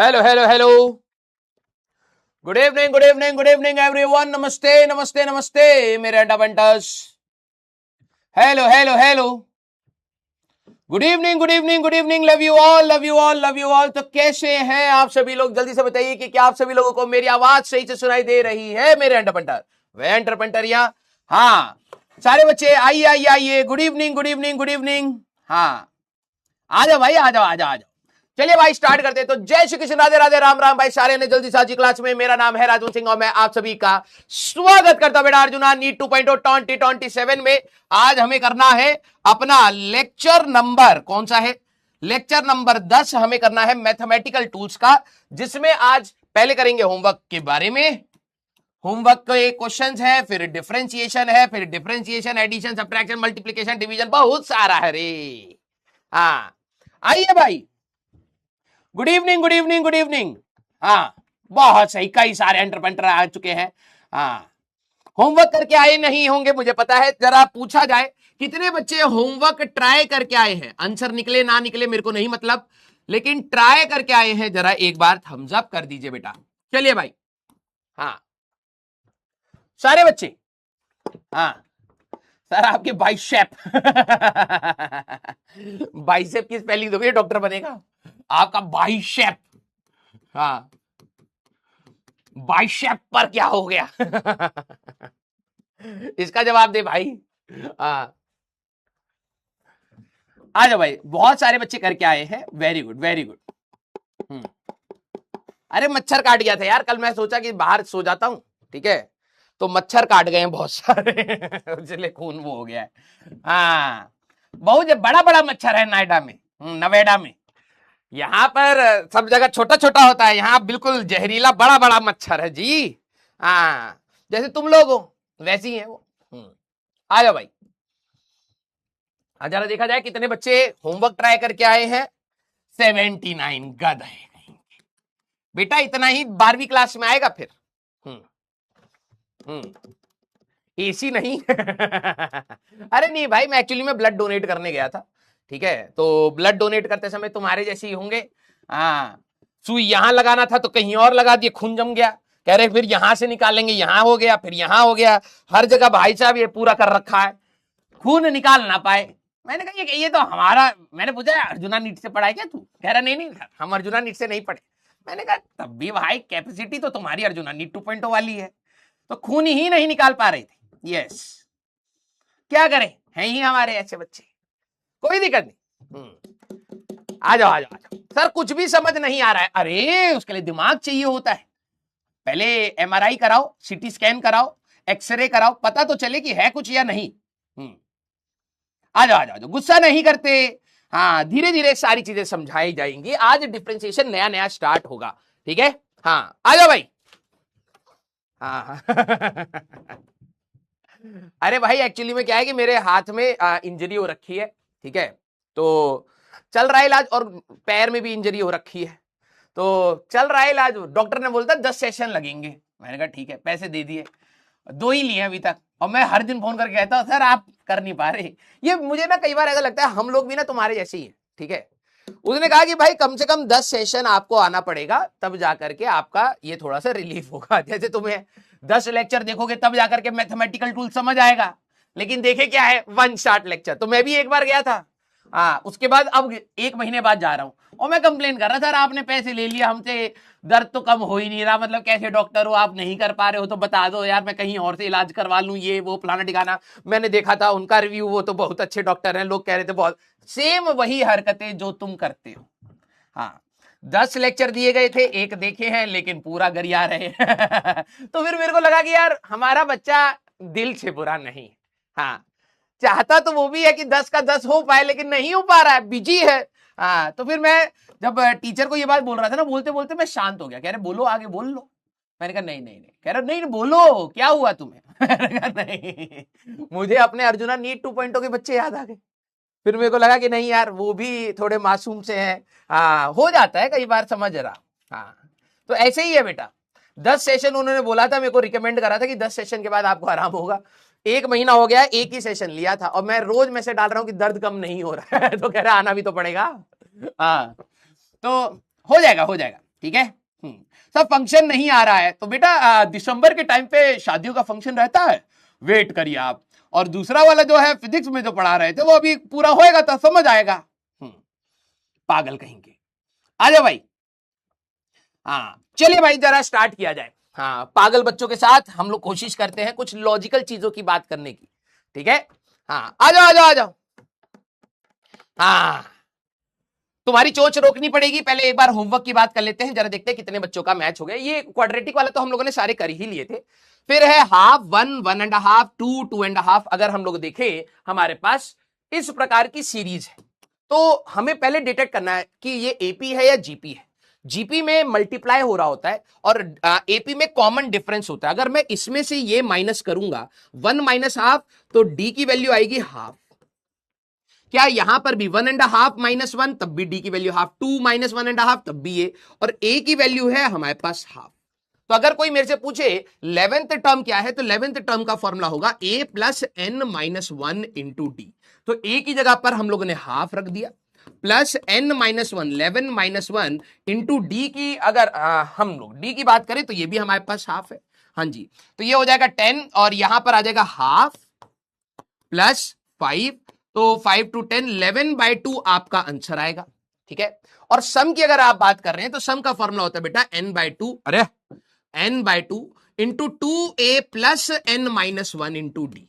Hello hello hello, good evening good evening good evening everyone. नमस्ते नमस्ते नमस्ते मेरे अड्डा बंटर्स। Hello hello hello, good evening good evening good evening. Love you all love you all love you all. तो कैसे हैं आप सभी लोग? जल्दी से बताइए कि क्या आप सभी लोगों को मेरी आवाज सही से सुनाई दे रही है मेरे अड्डा बंटर वे एंटर बंटर या? हाँ, सारे बच्चे आइए आइए आइए। Good evening good evening good evening. हाँ, आ जाओ भाई, आ जाओ आ जाओ आ जाओ। चलिए भाई स्टार्ट करते हैं। तो जय श्री कृष्ण, राधे राधे, राम राम भाई सारे ने। जल्दी से आज की क्लास में मेरा नाम है राजू सिंह और मैं आप सभी का स्वागत करता हूं बेटा अर्जुना नीट 2.0 2027 में। आज हमें करना है अपना लेक्चर नंबर, कौन सा है? लेक्चर नंबर 10 हमें करना है मैथमेटिकल टूल्स का, जिसमें आज पहले करेंगे होमवर्क के बारे में। होमवर्क के क्वेश्चंस है, फिर डिफरेंशिएशन है, फिर differentiation, addition, subtraction, multiplication, division, बहुत सारा है रे। हाँ आइए भाई, good evening good evening good evening. हाँ बहुत सही, कई सारे एंटरप्रेन्योर आ चुके हैं। हाँ, होमवर्क करके आए नहीं होंगे मुझे पता है। जरा पूछा जाए कितने बच्चे होमवर्क ट्राई करके आए हैं? आंसर निकले ना निकले मेरे को नहीं मतलब, लेकिन ट्राई करके आए हैं जरा एक बार थम्स अप कर दीजिए बेटा। चलिए भाई, हाँ सारे बच्चे। हाँ सर, आपके बाइसेप बाइसेप की स्पेलिंग दोगे, डॉक्टर बनेगा आपका बाइसेप। हाँ, बाइसेप पर क्या हो गया? इसका जवाब दे भाई। हाँ आ जाओ भाई, बहुत सारे बच्चे करके आए हैं। Very good very good. अरे मच्छर काट गया था यार कल, मैं सोचा कि बाहर सो जाता हूं, ठीक है, तो मच्छर काट गए हैं बहुत सारे इसलिए खून वो हो गया है। हाँ, बहुत बड़ा बड़ा मच्छर है नोएडा में, नवेडा में। यहाँ पर सब जगह छोटा छोटा होता है, यहाँ बिल्कुल जहरीला बड़ा बड़ा मच्छर है जी। हाँ, जैसे तुम लोग हो वैसी है वो। आ जाओ भाई, जरा देखा जाए कितने बच्चे होमवर्क ट्राई करके आए हैं। 79 गद है बेटा, इतना ही 12वीं क्लास में आएगा फिर। एसी नहीं अरे नहीं भाई, मैं एक्चुअली में ब्लड डोनेट करने गया था, ठीक है, तो ब्लड डोनेट करते समय तुम्हारे जैसे ही होंगे। हाँ, सुई यहां लगाना था तो कहीं और लगा दिए, खून जम गया। कह रहे फिर यहां से निकालेंगे, यहां हो गया, फिर यहां हो गया। हर जगह भाई साहब ये पूरा कर रखा है, खून निकाल ना पाए। मैंने कहा ये तो हमारा, मैंने पूछा अर्जुना नीट से पढ़ा है क्या तू? कह रहा नहीं नहीं हम अर्जुना नीट से नहीं पढ़े। मैंने कहा तब भी भाई कैपेसिटी तो तुम्हारी अर्जुना नीट 2.0 वाली है, तो खून ही नहीं निकाल पा रही थी। यस, क्या करें, हैं ही हमारे ऐसे बच्चे, कोई दिक्कत नहीं। आ जाओ आ जाओ आ जाओ। सर कुछ भी समझ नहीं आ रहा है, अरे उसके लिए दिमाग चाहिए होता है। पहले एमआरआई कराओ, सीटी स्कैन कराओ, एक्सरे कराओ, पता तो चले कि है कुछ या नहीं। आ जाओ आ जाओ, गुस्सा नहीं करते। हाँ, धीरे धीरे सारी चीजें समझाई जाएंगी। आज डिफरेंशिएशन नया नया स्टार्ट होगा, ठीक है। हाँ आ जाओ भाई। हाँ अरे भाई एक्चुअली में क्या है कि मेरे हाथ में इंजरी हो रखी है, ठीक है, तो चल रहा है इलाज, और पैर में भी इंजरी हो रखी है, तो चल रहा है इलाज। डॉक्टर ने बोलता 10 सेशन लगेंगे। मैंने कहा ठीक है, पैसे दे दिए, 2 ही लिए अभी तक। और मैं हर दिन फोन करके कहता हूँ सर आप कर नहीं पा रहे। ये मुझे ना कई बार ऐसा लगता है हम लोग भी ना तुम्हारे जैसे ही है, ठीक है। उसने कहा कि भाई कम से कम 10 सेशन आपको आना पड़ेगा, तब जाकर के आपका ये थोड़ा सा रिलीफ होगा। जैसे तुम्हें 10 लेक्चर देखोगे तब जाकर के मैथमेटिकल टूल समझ आएगा, लेकिन देखे क्या है, 1 शॉट लेक्चर। तो मैं भी एक बार गया था, उसके बाद अब 1 महीने बाद जा रहा हूं, और मैं कंप्लेन कर रहा सर आपने पैसे ले लिया हमसे, दर्द तो कम हो ही नहीं रहा, मतलब कैसे डॉक्टर हो आप, नहीं कर पा रहे हो तो बता दो यार, मैं कहीं और से इलाज करवा लूं, ये वो फलाना ठिकाना। मैंने देखा था उनका रिव्यू, वो तो बहुत अच्छे डॉक्टर हैं, लोग कह रहे थे बहुत सेम वही हरकतें जो तुम करते हो। हाँ, 10 लेक्चर दिए गए थे, एक देखे हैं लेकिन पूरा गरिया रहे तो फिर मेरे को लगा कि यार हमारा बच्चा दिल से बुरा नहीं, हाँ चाहता तो वो भी है कि 10 का 10 हो पाए, लेकिन नहीं हो पा रहा है, बिजी है। हाँ, तो फिर मैं जब टीचर को ये बात बोल रहा था ना, बोलते बोलते मैं शांत हो गया। कह रहे बोलो आगे बोल लो। मैंने कहा नहीं नहीं नहीं। कह रहा नहीं बोलो क्या हुआ तुम्हें? मैंने कहा नहीं, मुझे अपने अर्जुना नीट 2.0 के बच्चे याद आ गए। फिर मेरे को लगा कि नहीं यार वो भी थोड़े मासूम से हैं। हाँ, हो जाता है कई बार, समझ रहा। हाँ, तो ऐसे ही है बेटा। 10 सेशन उन्होंने बोला था, मेरे को रिकमेंड करा था कि 10 सेशन के बाद आपको आराम होगा। 1 महीना हो गया, एक ही सेशन लिया था, और मैं रोज मैसेज डाल रहा हूं कि दर्द कम नहीं हो रहा है तो कह रहा आना भी तो पड़ेगा। हाँ, तो हो जाएगा हो जाएगा। ठीक है। सब फंक्शन नहीं आ रहा है तो बेटा दिसंबर के टाइम पे शादियों का फंक्शन रहता है, वेट करिए आप। और दूसरा वाला जो है फिजिक्स में जो पढ़ा रहे थे वो अभी पूरा होएगा तो समझ आएगा। पागल कहेंगे। आ जाओ भाई। हाँ चलिए भाई जरा स्टार्ट किया जाए। हाँ पागल बच्चों के साथ हम लोग कोशिश करते हैं कुछ लॉजिकल चीजों की बात करने की। ठीक है। हाँ आ जाओ आ जाओ आ जाओ। हाँ तुम्हारी चोंच रोकनी पड़ेगी। पहले एक बार होमवर्क की बात कर लेते हैं, जरा देखते हैं कितने बच्चों का मैच हो गया। ये क्वाड्रेटिक वाला तो हम लोगों ने सारे कर ही लिए थे। फिर है हाफ, 1, 1.5, 2, 2.5। अगर हम लोग देखें हमारे पास इस प्रकार की सीरीज है तो हमें पहले डिटेक्ट करना है कि ये एपी है या जीपी है। जीपी में मल्टीप्लाई हो रहा होता है और एपी में कॉमन डिफरेंस होता है। अगर मैं इसमें से ये माइनस करूंगा 1 माइनस हाफ तो डी की वैल्यू आएगी हाफ। क्या यहां पर भी 1.5 माइनस 1 तब भी डी की वैल्यू हाफ, 2 माइनस 1.5 तब भी ये, और ए की वैल्यू है हमारे पास हाफ। तो अगर कोई मेरे से पूछे 11th टर्म क्या है तो 11th टर्म का फॉर्मूला होगा a plus n minus 1 into d. तो a की जगह पर हम लोगों ने हाफ रख दिया plus n minus 1, 11 minus 1 into D की अगर हम लोग डी की बात करें तो ये भी हमारे पास हाफ है। हाँ जी तो ये हो जाएगा 10 और यहां पर आ जाएगा हाफ प्लस 5, तो 5 to 10, 11/2 आपका आंसर आएगा। ठीक है। और सम की अगर आप बात कर रहे हैं तो सम का फॉर्मूला होता है बेटा n/2, अरे n/2 into 2a plus n minus 1 into D.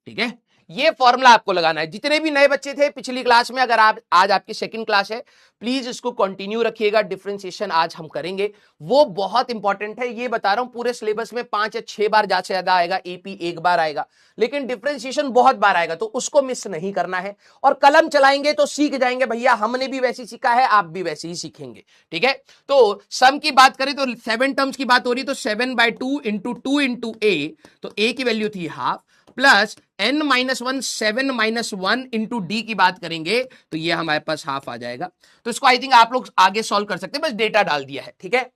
ठीक है। ये फॉर्मूला आपको लगाना है। जितने भी नए बच्चे थे पिछली क्लास में, अगर आप आज आपकी सेकंड क्लास है प्लीज इसको कंटिन्यू रखिएगा। डिफरेंशिएशन आज हम करेंगे, वो बहुत इंपॉर्टेंट है। ये बता रहा हूं पूरे सिलेबस में 5 या 6 बार ज्यादा से ज्यादा आएगा, एपी एक बार आएगा, लेकिन डिफरेंशिएशन बहुत बार आएगा, तो उसको मिस नहीं करना है। और कलम चलाएंगे तो सीख जाएंगे भैया, हमने भी वैसे ही सीखा है, आप भी वैसे ही सीखेंगे। ठीक है। तो सम की बात करें तो 7 टर्म्स की बात हो रही है, तो 7/2 इंटू 2 इंटू ए, तो ए की वैल्यू थी half plus n minus 1, 7 minus 1 into D की बात करेंगे तो ये हमारे पास हाफ आ जाएगा। तो इसको आई थिंक आप लोग आगे सॉल्व कर सकते हैं, बस डेटा डाल दिया है। ठीक है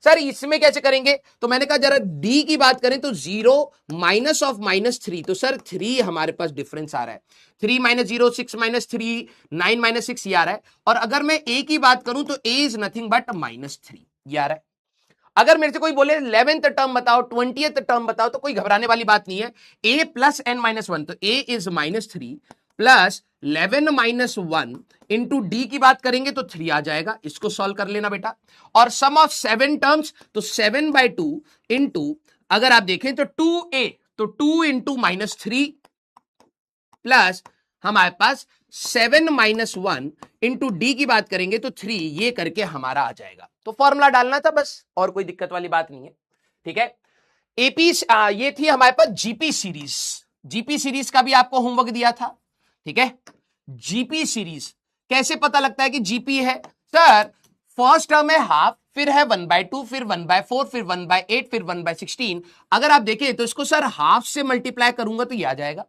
सर, इसमें कैसे करेंगे तो मैंने कहा जरा डी की बात करें तो 0 माइनस ऑफ माइनस 3, तो सर 3 हमारे पास डिफरेंस आ रहा है। 3 माइनस 0, 6 माइनस 3, 9 माइनस 6 ये आ रहा है। और अगर मैं ए की बात करूं तो ए इज नथिंग बट -3 ये आ रहा है। अगर मेरे से कोई बोले 11th टर्म बताओ, 20th टर्म बताओ, तो कोई घबराने वाली बात नहीं है। a प्लस n माइनस 1, तो a is -3 plus 11 minus 1 into D की बात करेंगे तो 3 आ जाएगा। इसको सॉल्व कर लेना बेटा। और सम ऑफ 7 टर्म्स तो 7/2 इंटू अगर आप देखें तो 2a, तो 2 इंटू -3 प्लस हमारे पास 7 माइनस 1 इंटू डी की बात करेंगे तो 3, ये करके हमारा आ जाएगा। तो फॉर्मूला डालना था बस, और कोई दिक्कत वाली बात नहीं है। ठीक है। एपी ये थी हमारे पास जीपी सीरीज। जीपी सीरीज का भी आपको होमवर्क दिया था। ठीक है। जीपी सीरीज कैसे पता लगता है कि जीपी है? सर फर्स्ट टर्म है हाफ, फिर है 1/2, फिर 1/4, फिर 1/8, फिर 1/16। अगर आप देखें तो इसको सर हाफ से मल्टीप्लाई करूंगा तो ये आ जाएगा,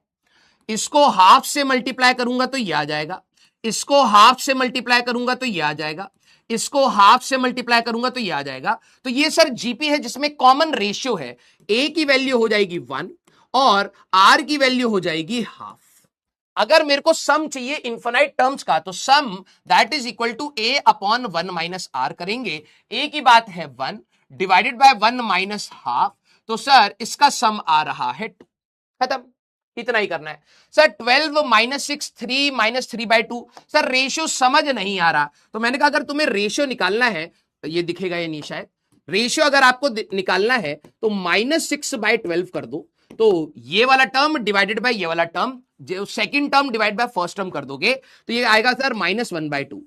इसको हाफ से मल्टीप्लाई करूंगा तो ये आ जाएगा, इसको हाफ से मल्टीप्लाई करूंगा तो ये आ जाएगा, इसको हाफ से मल्टीप्लाई करूंगा तो ये आ जाएगा। तो ये सर जीपी है जिसमें कॉमन रेशियो है, ए की वैल्यू हो जाएगी 1 और आर की वैल्यू हो जाएगी हाफ। अगर मेरे को सम चाहिए इनफिनाइट टर्म्स का तो sum that is equal to a upon 1 minus r करेंगे। a की बात है 1 डिवाइडेड बाय 1 माइनस हाफ, तो सर इसका सम आ रहा है 2। खत्म, इतना ही करना है। Sir 12 minus 6, 3 minus 3/2। Sir ratio समझ नहीं आ रहा, तो मैंने कहा अगर तुम्हें रेशियो निकालना है तो ये दिखेगा ये नहीं शायद, रेशियो अगर आपको निकालना है तो -6/12 कर दो, तो ये वाला टर्म डिवाइडेड बाय ये वाला टर्म, जो second term divide by first term कर दोगे तो ये आएगा सर -1/2।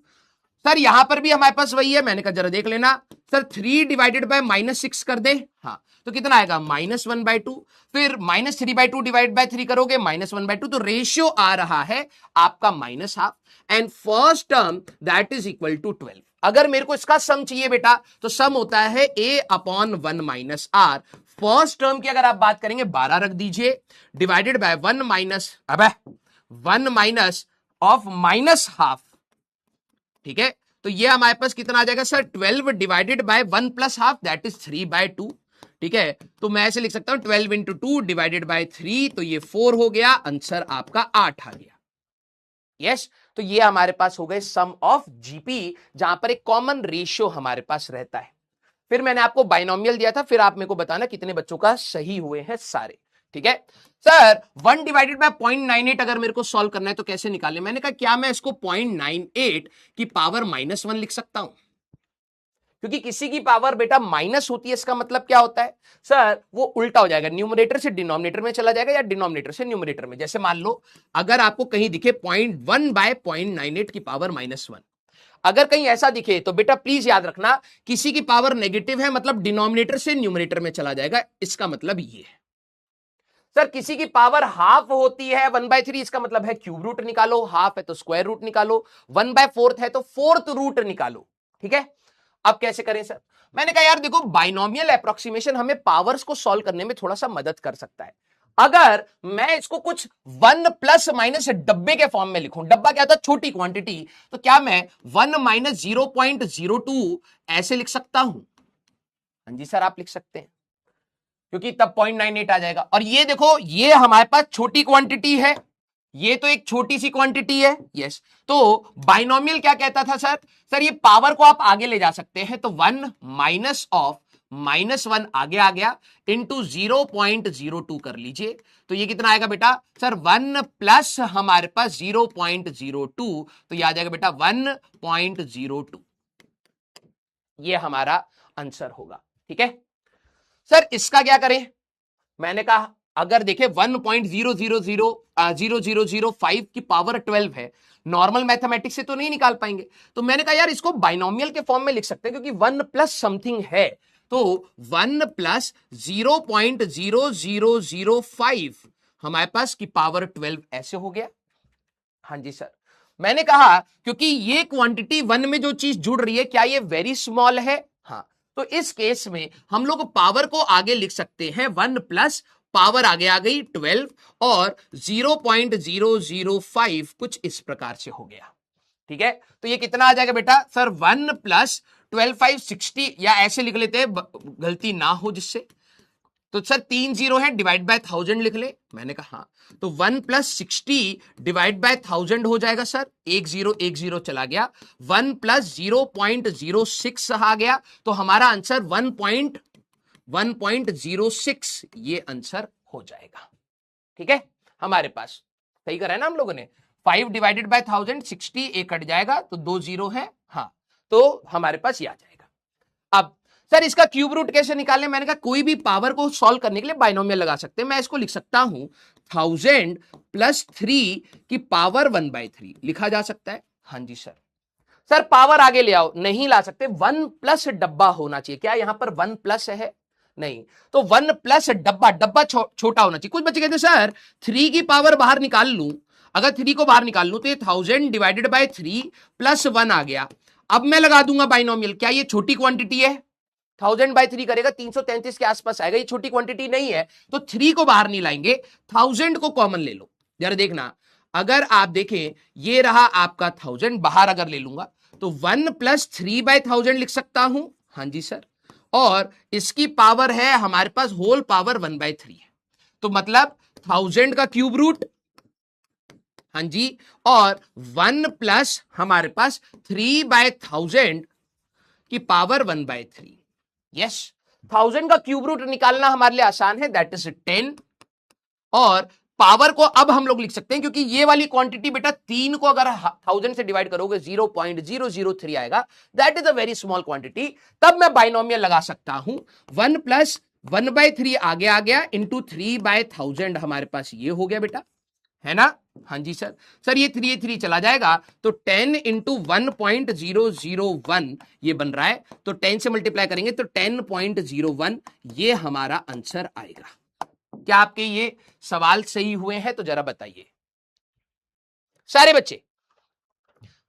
सर यहां पर भी हमारे पास वही है, मैंने कहा जरा देख लेना। सर 3 डिवाइडेड बाय -6 कर दे, हाँ तो कितना आएगा -1/2, फिर -3/2 डिवाइड बाय 3 करोगे -1/2, तो रेशियो आ रहा है आपका -half and first term that is equal to 12। अगर मेरे को इसका सम चाहिए बेटा तो सम होता है a upon 1 minus r. First term की अगर आप बात करेंगे 12 रख दीजिए divided by 1 minus of -half. ठीक है, तो ये हमारे पास कितना आ जाएगा sir 12 divided by 1 plus half that is 3/2। ठीक है, तो मैं ऐसे लिख सकता हूं 12 इंटू 2 डिवाइडेड बाय 3, तो ये 4 हो गया, आंसर आपका 8 आ गया। यस, तो ये हमारे पास हो गए सम ऑफ जीपी, जहां पर एक कॉमन रेशियो हमारे पास रहता है। फिर मैंने आपको बाइनोमियल दिया था, फिर आप मेरे को बताना कितने बच्चों का सही हुए हैं सारे। ठीक है सर, 1 डिवाइडेड बाय 0.98 अगर मेरे को सॉल्व करना है तो कैसे निकालें? मैंने कहा क्या मैं इसको 0.98 की पावर -1 लिख सकता हूं? क्योंकि किसी की पावर बेटा माइनस होती है, इसका मतलब क्या होता है सर? वो उल्टा हो जाएगा, न्यूमरेटर से डिनोमिनेटर में चला जाएगा या डिनोमिनेटर से न्यूमरेटर में। जैसे मान लो अगर आपको कहीं दिखे 0.1 बाय 0.98 की पावर -1, अगर कहीं ऐसा दिखे तो बेटा प्लीज याद रखना, किसी की पावर नेगेटिव है मतलब डिनोमिनेटर से न्यूमरेटर में चला जाएगा, इसका मतलब ये है। सर किसी की पावर हाफ होती है 1/3, इसका मतलब है क्यूब रूट निकालो, हाफ है तो स्क्वायर रूट निकालो, 1/4 है तो फोर्थ रूट निकालो। ठीक है, अब कैसे करें सर? मैंने कहा यार देखो, बाइनोमियल अप्रोक्सीमेशन हमें पावर्स को सॉल्व करने में थोड़ा सा मदद कर सकता है। अगर मैं इसको कुछ 1 प्लस माइनस डब्बे के फॉर्म में लिखूं, डब्बा क्या होता है? छोटी क्वांटिटी, तो क्या मैं 1 माइनस 0.02 ऐसे लिख सकता हूं? हाँ जी सर, आप लिख सकते हैं, क्योंकि तब 0.98 आ जाएगा। और ये देखो, ये हमारे पास छोटी क्वांटिटी है, ये तो एक छोटी सी क्वांटिटी है। यस, तो बाइनोमियल क्या कहता था सर? सर ये पावर को आप आगे ले जा सकते हैं, तो 1 माइनस ऑफ -1 आगे आ गया इंटू 0.02 कर लीजिए, तो ये कितना आएगा बेटा? सर 1 प्लस हमारे पास 0.02, तो ये आ जाएगा बेटा 1.02, ये हमारा आंसर होगा। ठीक है सर, इसका क्या करें? मैंने कहा अगर देखें 1.000005 की पावर 12 है, नॉर्मल मैथमेटिक्स से तो नहीं निकाल पाएंगे, तो मैंने कहा यार इसको बाइनोमियल के फॉर्म में लिख सकते हैं, क्योंकि 1 प्लस समथिंग है, तो 1 प्लस 0.0005 हमारे पास की पावर 12 ऐसे हो गया। हाँ जी सर, मैंने कहा क्योंकि ये क्वांटिटी 1 में जो चीज जुड़ रही है, क्या ये वेरी स्मॉल है? हाँ, तो इस केस में हम लोग पावर को आगे लिख सकते हैं 1 प्लस पावर आगे आ गई 12 और 0.005 कुछ इस प्रकार से हो गया। ठीक है, तो ये कितना आ जाएगा बेटा? सर 1 प्लस 12 5 60, या ऐसे लिख लेते हैं गलती ना हो जिससे, तो सर 3 0 है, डिवाइड बाय 1000 लिख ले। मैंने कहा हाँ, तो 1 प्लस 60 डिवाइड बाय 1000 हो जाएगा सर, 1 0 चला गया, 1 प्लस 0.06 आ गया, तो हमारा आंसर 1.06 ये आंसर हो जाएगा। ठीक है, हमारे पास सही करा है ना हम लोगों ने? 5 डिवाइडेड बाय 1000 60, एक कट जाएगा तो 2 0 है, हाँ, तो हमारे पास ये आ जाएगा। अब सर इसका क्यूब रूट कैसे निकालें? मैंने कहा कोई भी पावर को सॉल्व करने के लिए बाइनोमियल लगा सकते हैं। मैं इसको लिख सकता हूं 1000 प्लस 3 की पावर 1/3 लिखा जा सकता है। हाँ जी सर। सर पावर आगे ले आओ, नहीं ला सकते, 1 प्लस डब्बा होना चाहिए। क्या यहां पर 1 प्लस है? नहीं, तो 1 प्लस डब्बा, डब्बा छोटा होना चाहिए। कुछ बच्चे कहते हैं सर 3 की पावर बाहर निकाल लूं, अगर 3 को बाहर निकाल लूं तो ये 1000 डिवाइडेड बाय 3 प्लस 1 आ गया। अब मैं लगा दूंगा बाइनोमियल, क्या ये छोटी क्वांटिटी है? 1000/3 करेगा 333 के आसपास आएगा, ये छोटी क्वांटिटी नहीं है, तो 3 को बाहर नहीं लाएंगे, 1000 को कॉमन ले लो। जरा देखना, अगर आप देखें ये रहा आपका 1000, बाहर अगर ले लूंगा तो 1 प्लस 3/1000 लिख सकता हूं। हाँ जी सर, और इसकी पावर है हमारे पास होल पावर 1/3 है, तो मतलब 1000 का क्यूब रूट, हाँ जी, और 1 प्लस हमारे पास 3/1000 की पावर 1/3। यस, 1000 का क्यूब रूट निकालना हमारे लिए आसान है, दैट इज 10, और पावर को अब हम लोग लिख सकते हैं, क्योंकि ये वाली क्वांटिटी बेटा 3 को अगर 1000 से डिवाइड करोगे 0.003 आएगा, that is a very small quantity. तब मैं बाइनोमियल लगा सकता हूं, 1 प्लस 1/3 आगे आ गया इंटू 3/1000 हमारे पास ये हो गया बेटा, है ना? हाँ जी सर। सर ये 3 चला जाएगा तो 10 इंटू 1.001 ये बन रहा है, तो 10 से मल्टीप्लाई करेंगे तो 10.01 ये हमारा आंसर आएगा। क्या आपके ये सवाल सही हुए हैं? तो जरा बताइए सारे बच्चे।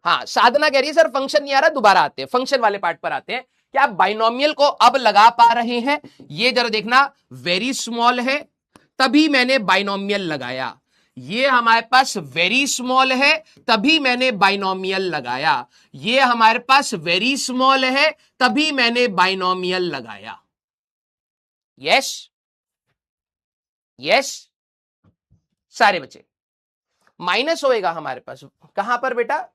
हाँ, साधना कह रही है सर फंक्शन नहीं आ रहा, दोबारा आते हैं, फंक्शन वाले पार्ट पर आते हैं। क्या आप बाइनोमियल को अब लगा पा रहे हैं? ये जरा देखना, वेरी स्मॉल है तभी मैंने बाइनोमियल लगाया, ये हमारे पास वेरी स्मॉल है तभी मैंने बाइनोमियल लगाया, ये हमारे पास वेरी स्मॉल है तभी मैंने बाइनोमियल लगाया। यस यस सारे बच्चे। माइनस होएगा हमारे पास कहां पर बेटा,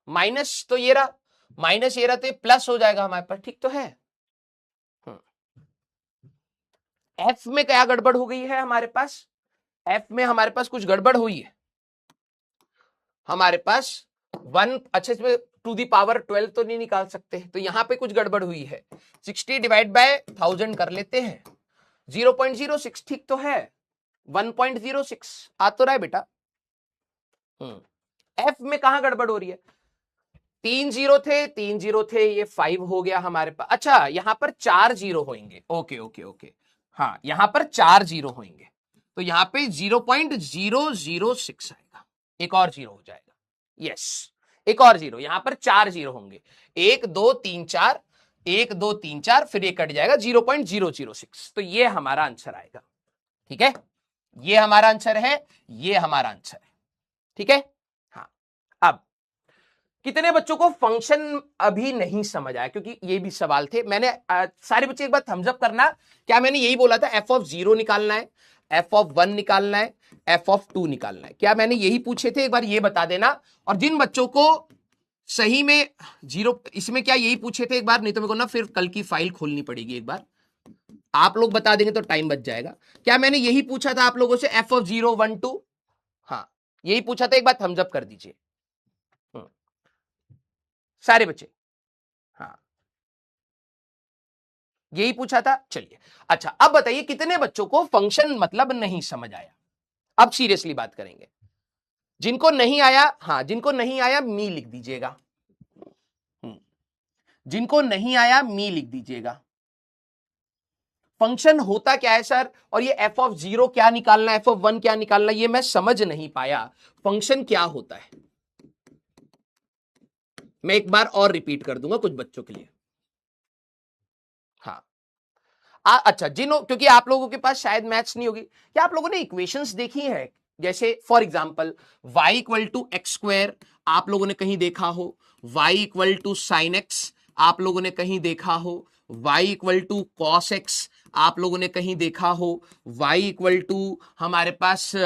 माइनस तो ये रहा, माइनस ये रहा तो प्लस हो जाएगा हमारे पास, ठीक तो है। एफ में क्या गड़बड़ हो गई है हमारे पास, एफ में हमारे पास कुछ गड़बड़ हुई है हमारे पास 1, अच्छा इसमें टू दी पावर 12 तो नहीं निकाल सकते, तो यहां पे कुछ गड़बड़ हुई है। 60 डिवाइड बाय 1000 कर लेते हैं, 0.06 ठीक तो है, 1.06 आ तो रहा है बेटा। एफ में कहां गड़बड़ हो रही है, 3 जीरो थे, 3 जीरो थे, ये 5 हो गया हमारे पास। अच्छा यहां पर 4 जीरो होंगे, ओके ओके ओके, हाँ यहां पर 4 जीरो होंगे, तो यहां पे 0.006 आएगा, एक और जीरो हो जाएगा, यस एक और जीरो, यहां पर 4 जीरो होंगे, 1 2 3 4, 1 2 3 4, फिर ये कट जाएगा 0.006, तो ये हमारा आंसर आएगा, ठीक है, ये हमारा आंसर है, ये हमारा आंसर है, ठीक है। हाँ अब कितने बच्चों को फंक्शन अभी नहीं समझ आया, क्योंकि ये भी सवाल थे, मैंने सारे बच्चे एक बार थम्स अप करना, क्या मैंने यही बोला था एफ ऑफ 0 निकालना है, एफ ऑफ 1 निकालना है, एफ ऑफ 2 निकालना है, क्या मैंने यही पूछे थे, एक बार ये बता देना। और जिन बच्चों को सही में 0 इसमें क्या यही पूछे थे एक बार, नहीं तो मेरे को ना फिर कल की फाइल खोलनी पड़ेगी, एक बार आप लोग बता देंगे तो टाइम बच जाएगा। क्या मैंने यही पूछा था आप लोगों से एफ ऑफ 0 1 2, हाँ यही पूछा था, एक बार थम्स अप कर दीजिए सारे बच्चे, हाँ यही पूछा था। चलिए अच्छा अब बताइए कितने बच्चों को फंक्शन मतलब नहीं समझ आया, अब सीरियसली बात करेंगे। जिनको नहीं आया, हाँ जिनको नहीं आया मी लिख दीजिएगा, जिनको नहीं आया मी लिख दीजिएगा। फंक्शन होता क्या है सर, और ये एफ ऑफ 0 क्या निकालना, एफ ऑफ 1 क्या निकालना, ये मैं समझ नहीं पाया, फंक्शन क्या होता है। मैं एक बार और रिपीट कर दूंगा कुछ बच्चों के लिए, हाँ अच्छा क्योंकि आप लोगों के पास शायद मैथ्स नहीं होगी, क्या आप लोगों ने इक्वेशंस देखी है, जैसे for example y equal to x square आप लोगों ने कहीं देखा हो, y equal to sine x आप लोगों ने कहीं देखा हो, y equal to cos x आप लोगों ने कहीं देखा हो, y इक्वल टू हमारे पास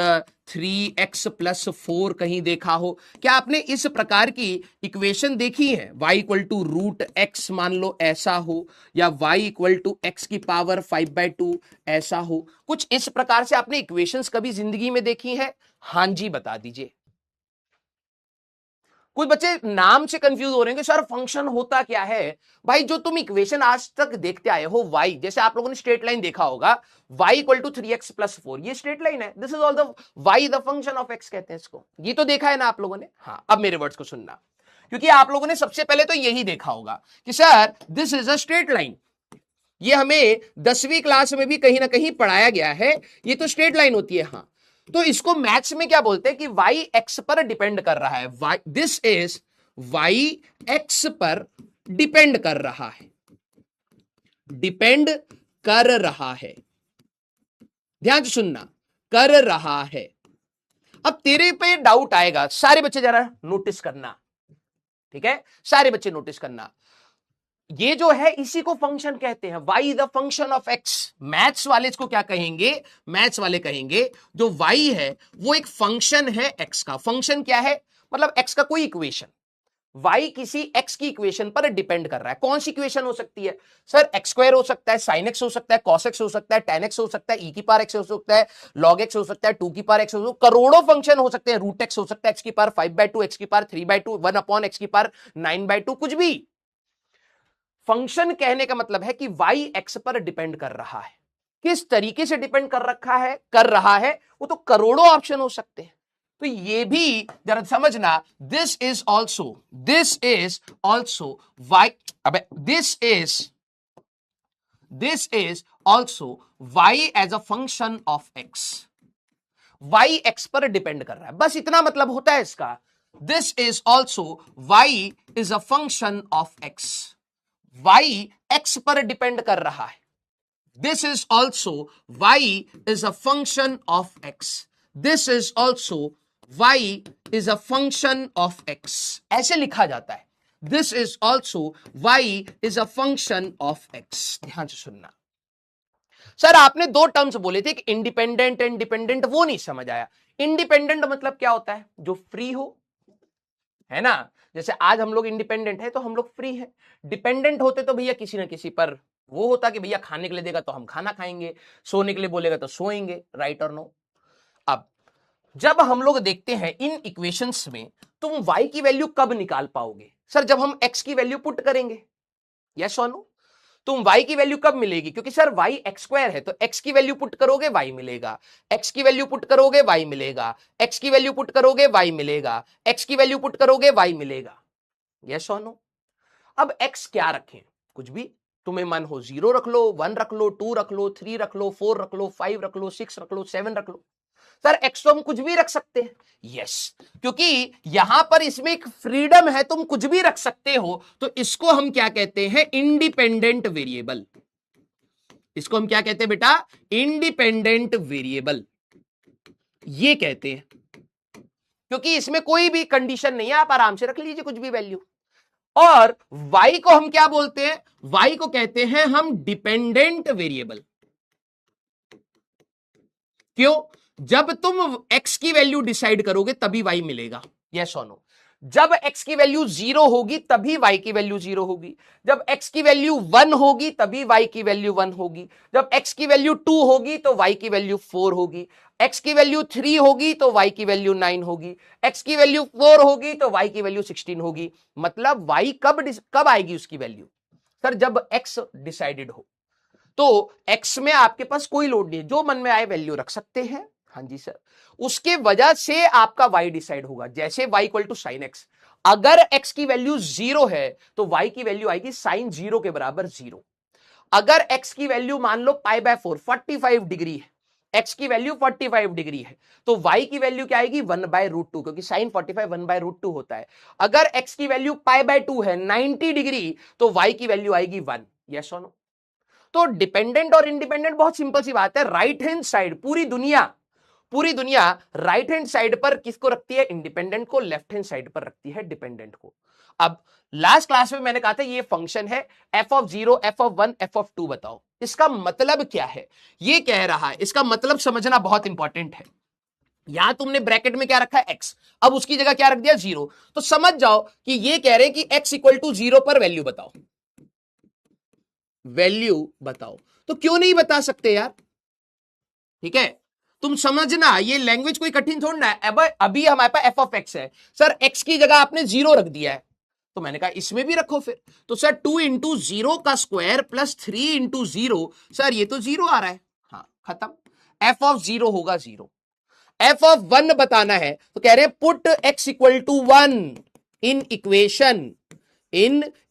3x प्लस 4 कहीं देखा हो, क्या आपने इस प्रकार की इक्वेशन देखी है, y equal to root x मान लो ऐसा हो, या y इक्वल टू एक्स की पावर 5/2 ऐसा हो, कुछ इस प्रकार से आपने इक्वेशंस कभी जिंदगी में देखी है, हां जी बता दीजिए। कुछ बच्चे नाम से कंफ्यूज हो रहे हैं कि सर फंक्शन होता क्या है। भाई जो तुम इक्वेशन आज तक देखते आए हो, y जैसे आप लोगों ने स्ट्रेट लाइन देखा होगा, y equal to 3x plus 4, ये स्ट्रेट लाइन है, this is all the y the function of x कहते हैं इसको, ये तो देखा है ना आप लोगों ने। हाँ अब मेरे वर्ड्स को सुनना, क्योंकि आप लोगों ने सबसे पहले तो यही देखा होगा कि sir this is a straight line, ये हमें 10वीं क्लास में भी कहीं ना कहीं पढ़ाया गया है, ये तो स्ट्रेट लाइन होती है। हाँ तो इसको मैथ्स में क्या बोलते हैं कि y x पर डिपेंड कर रहा है, दिस इज y x पर डिपेंड कर रहा है, डिपेंड कर रहा है, ध्यान से सुनना, कर रहा है। अब तेरे पे डाउट आएगा, सारे बच्चे जरा नोटिस करना, ठीक है सारे बच्चे नोटिस करना, ये जो है इसी को फंक्शन कहते हैं, y the function of x। Maths वाले इसको क्या कहेंगे, मैथ्स वाले कहेंगे जो y है वो एक फंक्शन है x का। फंक्शन क्या है, मतलब x का कोई इक्वेशन, y किसी x की इक्वेशन पर डिपेंड कर रहा है। कौन सी इक्वेशन हो सकती है सर, एक्स स्क्वायर हो सकता है, साइन एक्स हो सकता है, कॉस एक्स हो सकता है, टेन एक्स हो सकता है, ई की पावर एक्स हो सकता है, लॉग एक्स हो सकता है, 2 की पावर एक्स हो सकता है, करोड़ों फंक्शन हो सकते हैं, रूट एक्स हो सकता है, एक्स की पावर 5/2, एक्स की पावर 3/2, 1 अपॉन एक्स की पावर 9/2, कुछ भी। फंक्शन कहने का मतलब है कि y x पर डिपेंड कर रहा है, किस तरीके से डिपेंड कर रहा है वो तो करोड़ों ऑप्शन हो सकते हैं। तो ये भी जरा समझना, दिस इज ऑल्सो y, अबे this is also y as a function of x, y x पर डिपेंड कर रहा है, बस इतना मतलब होता है इसका। This is also y is a function of x, y x पर डिपेंड कर रहा है। This is also y is a function of x, this is also y is a function of x, ऐसे लिखा जाता है, this is also y is a function of x। ध्यान से सुनना, सर आपने दो टर्म्स बोले थे, इंडिपेंडेंट एंड डिपेंडेंट, वो नहीं समझ आया। इंडिपेंडेंट मतलब क्या होता है? जो फ्री हो, है ना। जैसे आज हम लोग इंडिपेंडेंट है तो हम लोग फ्री है। डिपेंडेंट होते तो भैया किसी ना किसी पर वो होता कि भैया खाने के लिए देगा तो हम खाना खाएंगे, सोने के लिए बोलेगा तो सोएंगे, राइट और नो। अब जब हम लोग देखते हैं इन इक्वेशंस में, तुम y की वैल्यू कब निकाल पाओगे? सर जब हम x की वैल्यू पुट करेंगे, यस और नो। तुम y की वैल्यू कब मिलेगी? क्योंकि सर y x स्क्वायर है, तो x की वैल्यू पुट करोगे y मिलेगा, x की वैल्यू पुट करोगे y मिलेगा, x की वैल्यू पुट करोगे y मिलेगा, x की वैल्यू पुट करोगे y मिलेगा, यस और नो। अब x क्या रखें? कुछ भी तुम्हें मन हो, 0 रख लो, 1 रख लो, 2 रख लो, 3 रख लो, 4 रख लो, 5 रख लो, 6 रख लो, 7 रख लो। सर एक्स तो हम कुछ भी रख सकते हैं, यस, क्योंकि यहां पर इसमें एक फ्रीडम है, तुम कुछ भी रख सकते हो, तो इसको हम क्या कहते हैं? Independent variable. इसको हम क्या कहते हैं बेटा? इंडिपेंडेंट वेरिएबल, ये कहते हैं, क्योंकि इसमें कोई भी कंडीशन नहीं है, आप आराम से रख लीजिए कुछ भी वैल्यू। और y को हम क्या बोलते हैं? y को कहते हैं हम डिपेंडेंट वेरिएबल। क्यों? जब तुम x की वैल्यू डिसाइड करोगे तभी y मिलेगा, यस और नो। जब x की वैल्यू 0 होगी तभी y की वैल्यू 0 होगी, जब x की वैल्यू 1 होगी तभी y की वैल्यू 1 होगी, जब x की वैल्यू 2 होगी तो y की वैल्यू 4 होगी, x की वैल्यू 3 होगी तो y की वैल्यू 9 होगी, x की वैल्यू 4 होगी तो y की वैल्यू 16 होगी। मतलब y कब आएगी उसकी वैल्यू? सर जब x डिसाइडेड हो। तो x में आपके पास कोई लोड नहीं है, जो मन में आए वैल्यू रख सकते हैं। हाँ जी सर, उसके वजह से आपका y डिसाइड होगा। जैसे y equal to sine x, अगर x की वैल्यू 0 है तो y की वैल्यू आएगी साइन 0 के बराबर 0। अगर x की वैल्यू मान लो पाई बाय 4 45 डिग्री है, x की वैल्यू 45 डिग्री है, तो y की वैल्यू क्या आएगी? 1 बाय रूट 2, क्योंकि साइन 45 1 बाय रूट 2 होता है। अगर x की वैल्यू पाई बाय 2 है 90 डिग्री, तो y की वैल्यू आएगी 1, यस और नो। तो डिपेंडेंट और इंडिपेंडेंट बहुत सिंपल सी बात है। राइट हैंड साइड, पूरी दुनिया राइट हैंड साइड पर किसको रखती है? इंडिपेंडेंट को। लेफ्ट हैंड साइड पर रखती है डिपेंडेंट को। अब लास्ट क्लास में मैंने कहा था ये फंक्शन है f of 0, f of 1, f of 2। बताओ इसका मतलब क्या है? ये कह रहा है, इसका मतलब समझना बहुत इंपॉर्टेंट है। यहां तुमने ब्रैकेट में क्या रखा है? x, अब उसकी जगह क्या रख दिया? 0। तो समझ जाओ कि ये कह रहे हैं कि x इक्वल टू 0 पर वैल्यू बताओ, वैल्यू बताओ। तो क्यों नहीं बता सकते यार? ठीक है, तुम समझना, ये लैंग्वेज कोई कठिन थोड़ी ना है। अब अभी हमारे पास एफ ऑफ एक्स है, सर एक्स की जगह आपने 0 रख दिया है, तो मैंने कहा इसमें भी रखो फिर। तो सर 2 इंटू 0 का स्क्वायर प्लस 3 इंटू 0, सर ये तो 0 आ रहा है, हाँ खत्म। एफ ऑफ 0 होगा 0। एफ ऑफ 1 बताना है तो कह रहे हैं put x equal to 1 in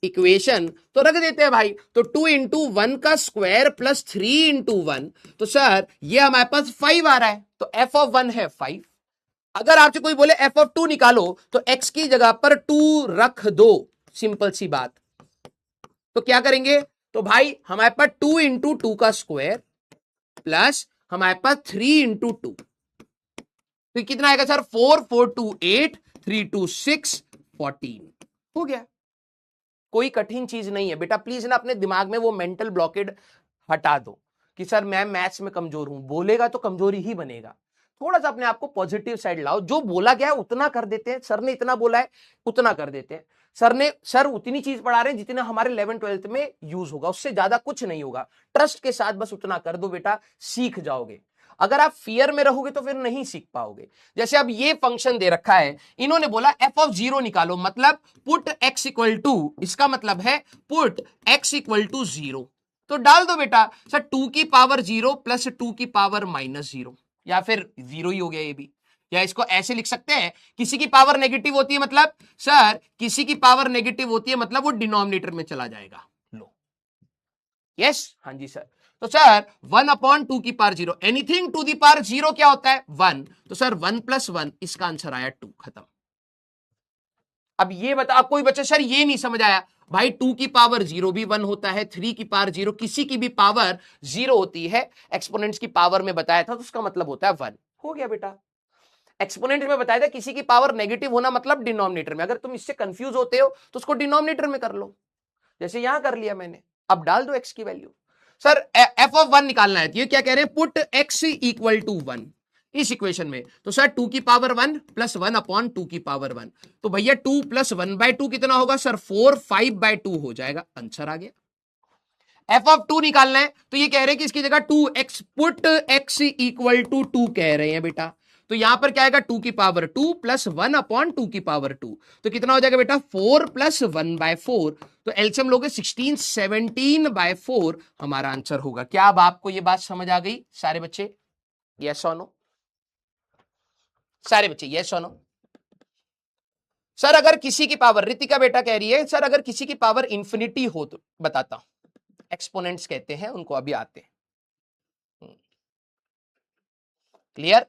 equation, तो रख देते हैं भाई। तो 2 इंटू 1 का स्क्वायर प्लस 3 इंटू 1, तो सर ये हमारे पास 5 आ रहा है, तो एफ ऑफ 1 है 5। अगर आपसे कोई बोले एफ ऑफ 2 निकालो, तो एक्स की जगह पर 2 रख दो, सिंपल सी बात। तो क्या करेंगे? तो भाई हमारे पास 2 इंटू 2 का स्क्वायर प्लस हमारे पास 3 इंटू 2, तो कितना आएगा सर? 4 4 2 8 3 2 6 14 हो गया। कोई कठिन चीज नहीं है बेटा, प्लीज ना अपने दिमाग में वो मेंटल ब्लॉकेड हटा दो कि सर मैं मैथ्स में कमजोर हूं। बोलेगा तो कमजोरी ही बनेगा। थोड़ा सा अपने आप को पॉजिटिव साइड लाओ, जो बोला गया है उतना कर देते हैं, सर ने इतना बोला है उतना कर देते हैं। सर उतनी चीज पढ़ा रहे हैं जितना हमारे 11th 12th में यूज होगा, उससे ज्यादा कुछ नहीं होगा। ट्रस्ट के साथ बस उतना कर दो बेटा, सीख जाओगे। अगर आप फियर में रहोगे तो फिर नहीं सीख पाओगे। जैसे अब ये फंक्शन दे रखा है, इन्होंने बोला एफ ऑफ 0 निकालो, मतलब पुट x इक्वल टू, इसका मतलब है पुट x इक्वल टू 0। तो डाल दो बेटा सर 2 की पावर 0 प्लस 2 की पावर माइनस 0, या फिर 0 ही हो गया ये भी। या इसको ऐसे लिख सकते हैं, किसी की पावर नेगेटिव होती है मतलब, सर किसी की पावर नेगेटिव होती है मतलब वो डिनोमिनेटर में चला जाएगा। लो यस, हाँ जी सर। तो सर 1 अपॉन 2 की power 0, anything to the power 0 क्या होता है? 1। तो सर 1 प्लस 1, इसका आंसर आया 2, खत्म। अब ये बता, अब कोई बच्चा सर ये नहीं समझ आया, भाई 2 की पावर 0 भी 1 होता है, 3 की पावर 0, किसी की भी पावर 0 होती है। एक्सपोनेंट्स की पावर में बताया था तो उसका मतलब होता है 1। हो गया बेटा। एक्सपोनेंट में बताया था किसी की पावर नेगेटिव होना मतलब डिनोमिनेटर में। अगर तुम इससे कंफ्यूज होते हो तो उसको डिनोमिनेटर में कर लो, जैसे यहां कर लिया मैंने। अब डाल दो एक्स की वैल्यू। सर एफ ऑफ 1 निकालना है, ये क्या कह रहे हैं? पुट एक्स इक्वल टू 1 इस इक्वेशन में, तो सर 2 की पावर 1 प्लस 1 अपॉन 2 की पावर 1, तो भैया 2 प्लस 1/2 कितना होगा सर 4, 5/2 हो जाएगा, आंसर आ गया। एफ ऑफ 2 निकालना है, तो ये कह रहे हैं कि इसकी जगह 2x put x equal to 2 कह रहे हैं बेटा, तो यहां पर क्या आएगा 2 की पावर 2 प्लस 1 अपॉन 2 की पावर 2, तो कितना हो जाएगा बेटा 4 प्लस 1/4, तो एलसीएम लोगे 16, 17/4 हमारा आंसर होगा। क्या अब आपको ये बात समझ आ गई सारे बच्चे? यस और नो? सारे बच्चे यस और नो? सर अगर किसी की पावर, रितिका बेटा कह रही है सर अगर किसी की पावर इंफिनिटी हो तो बताता हूं, एक्सपोनेंट्स कहते हैं उनको, अभी आते हैं। क्लियर?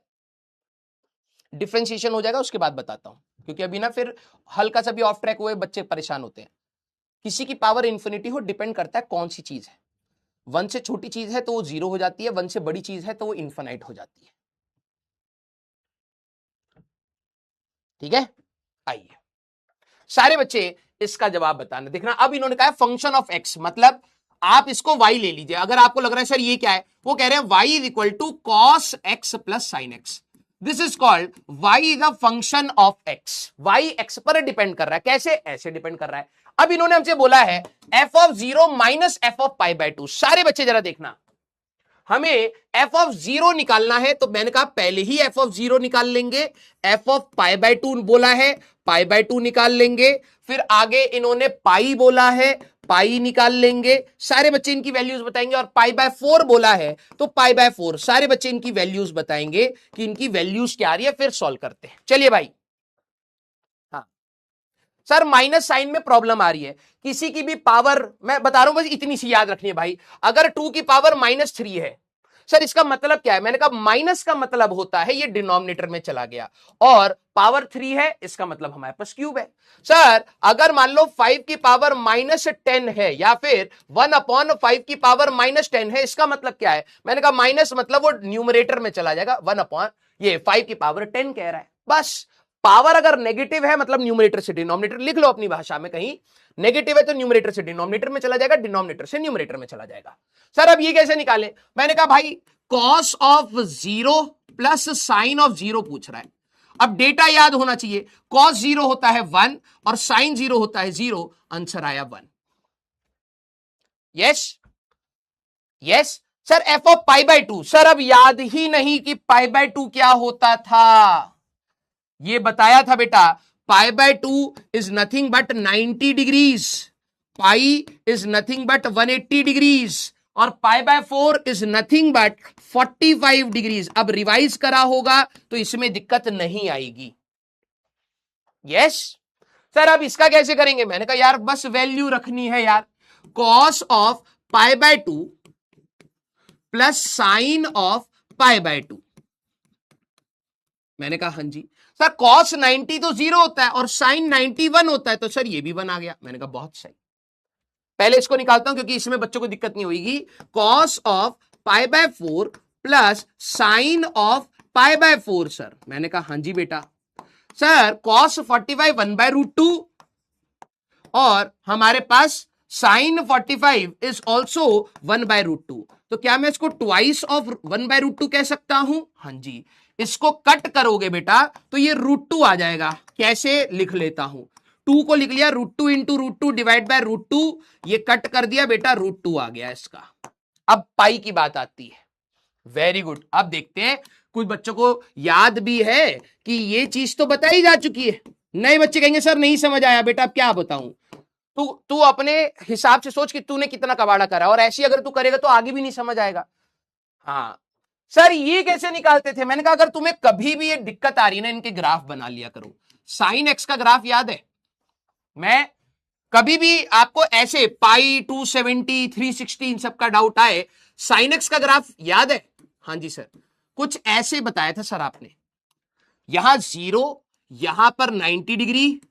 डिफरेंशिएशन हो जाएगा उसके बाद बताता हूं, क्योंकि अभी ना फिर हल्का सा भी ऑफ ट्रैक हुए बच्चे परेशान होते हैं। किसी की पावर इंफिनिटी हो, डिपेंड करता है कौन सी चीज है। 1 से छोटी चीज है तो वो 0 हो जाती है, 1 से बड़ी चीज है तो वो इन्फिनाइट हो जाती है। ठीक है, आइए सारे बच्चे इसका जवाब बताना। देखना अब इन्होंने कहा फंक्शन ऑफ एक्स, मतलब आप इसको y ले लीजिए। अगर आपको लग रहा है सर ये क्या है, वो कह रहे हैं y is equal to cos x plus sine x, this is called y is a function of x। y x पर डिपेंड कर रहा है, कैसे? ऐसे डिपेंड कर रहा है। अब इन्होंने हमसे बोला है f of 0 minus f of π/2। सारे बच्चे जरा देखना, हमें f ऑफ 0 निकालना है, तो मैंने कहा पहले ही f ऑफ 0 निकाल लेंगे। f ऑफ π/2 बोला है, π/2 निकाल लेंगे, फिर आगे इन्होंने पाई बोला है, पाई निकाल लेंगे। सारे बच्चे इनकी वैल्यूज बताएंगे, और π/4 बोला है तो π/4, सारे बच्चे इनकी वैल्यूज बताएंगे कि इनकी वैल्यूज क्या आ रही है, फिर सॉल्व करते हैं। चलिए भाई, हाँ सर माइनस साइन में प्रॉब्लम आ रही है, किसी की भी पावर, मैं बता रहा हूं बस इतनी सी याद रखनी है भाई, अगर 2 की पावर -3 है सर, इसका मतलब क्या है? मैंने कहा माइनस का मतलब होता है ये डिनोमिनेटर में चला गया, और पावर 3 है इसका मतलब हमारे पास क्यूब है। सर अगर मान लो 5 की पावर -10 है, या फिर 1/5 की पावर -10 है, इसका मतलब क्या है? मैंने कहा माइनस मतलब वो न्यूमरेटर में चला जाएगा, 1 ये 5 की पावर 10 कह रहा है। बस पावर अगर नेगेटिव है मतलब न्यूमरेटर से डिनोमिनेटर, लिख लो अपनी भाषा में कहीं, नेगेटिव है तो न्यूमरेटर से डिनोमिनेटर में चला जाएगा, डिनोमिनेटर से न्यूमरेटर में चला जाएगा। सर अब ये कैसे निकालें? मैंने कहा भाई cos of 0 plus sine of 0 पूछ रहा है। अब डेटा याद होना चाहिए, कॉस 0 होता है 1 और साइन 0 होता है 0, आंसर आया 1। Yes yes sir F of π/2, sir अब याद ही नहीं कि π/2 क्या होता था, ये बताया था बेटा, π/2 is nothing but 90 degrees, pi is nothing but 180 degrees, और π/4 इज नथिंग बट 45 डिग्रीज। अब रिवाइज करा होगा तो इसमें दिक्कत नहीं आएगी। यस सर अब इसका कैसे करेंगे? मैंने कहा यार बस वैल्यू रखनी है यार, cos of π/2 plus sine of π/2। मैंने कहा हाँ जी सर, कॉस 90 तो 0 होता है और साइन 91 होता है, तो सर ये भी 1 आ गया। मैंने कहा बहुत सही, पहले इसको निकालता हूं क्योंकि इसमें बच्चों को दिक्कत नहीं होगी। Cos of π/4 plus sine of π/4 sir, मैंने कहा हाँ जी बेटा। सर कॉस 45 1/√2 और हमारे पास साइन 45 इज ऑल्सो 1/√2, तो क्या मैं इसको ट्वाइस ऑफ 1/√2 कह सकता हूं? हाँ जी। इसको कट करोगे बेटा तो ये √2 आ जाएगा। कैसे? लिख लेता हूं, 2 को लिख लिया √2 इंटू √2 डिवाइड बाय √2, ये कट कर दिया बेटा, √2 आ गया इसका। अब पाई की बात आती है, वेरी गुड। अब देखते हैं कुछ बच्चों को याद भी है कि ये चीज तो बताई जा चुकी है, नए बच्चे कहेंगे सर नहीं समझ आया बेटा, अब क्या बताऊं। तू अपने हिसाब से सोच कि तूने कितना कबाड़ा करा, और ऐसी अगर तू करेगा तो आगे भी नहीं समझ आएगा। हाँ सर ये कैसे निकालते थे? मैंने कहा अगर तुम्हें कभी भी ये दिक्कत आ रही है ना, इनके ग्राफ बना लिया करो। साइन एक्स का ग्राफ याद है? मैं कभी भी आपको ऐसे पाई 270 360 इन सब का डाउट आए, साइन एक्स का ग्राफ याद है? हाँ जी सर, कुछ ऐसे बताया था सर आपने, यहां 0, यहां पर 90 डिग्री,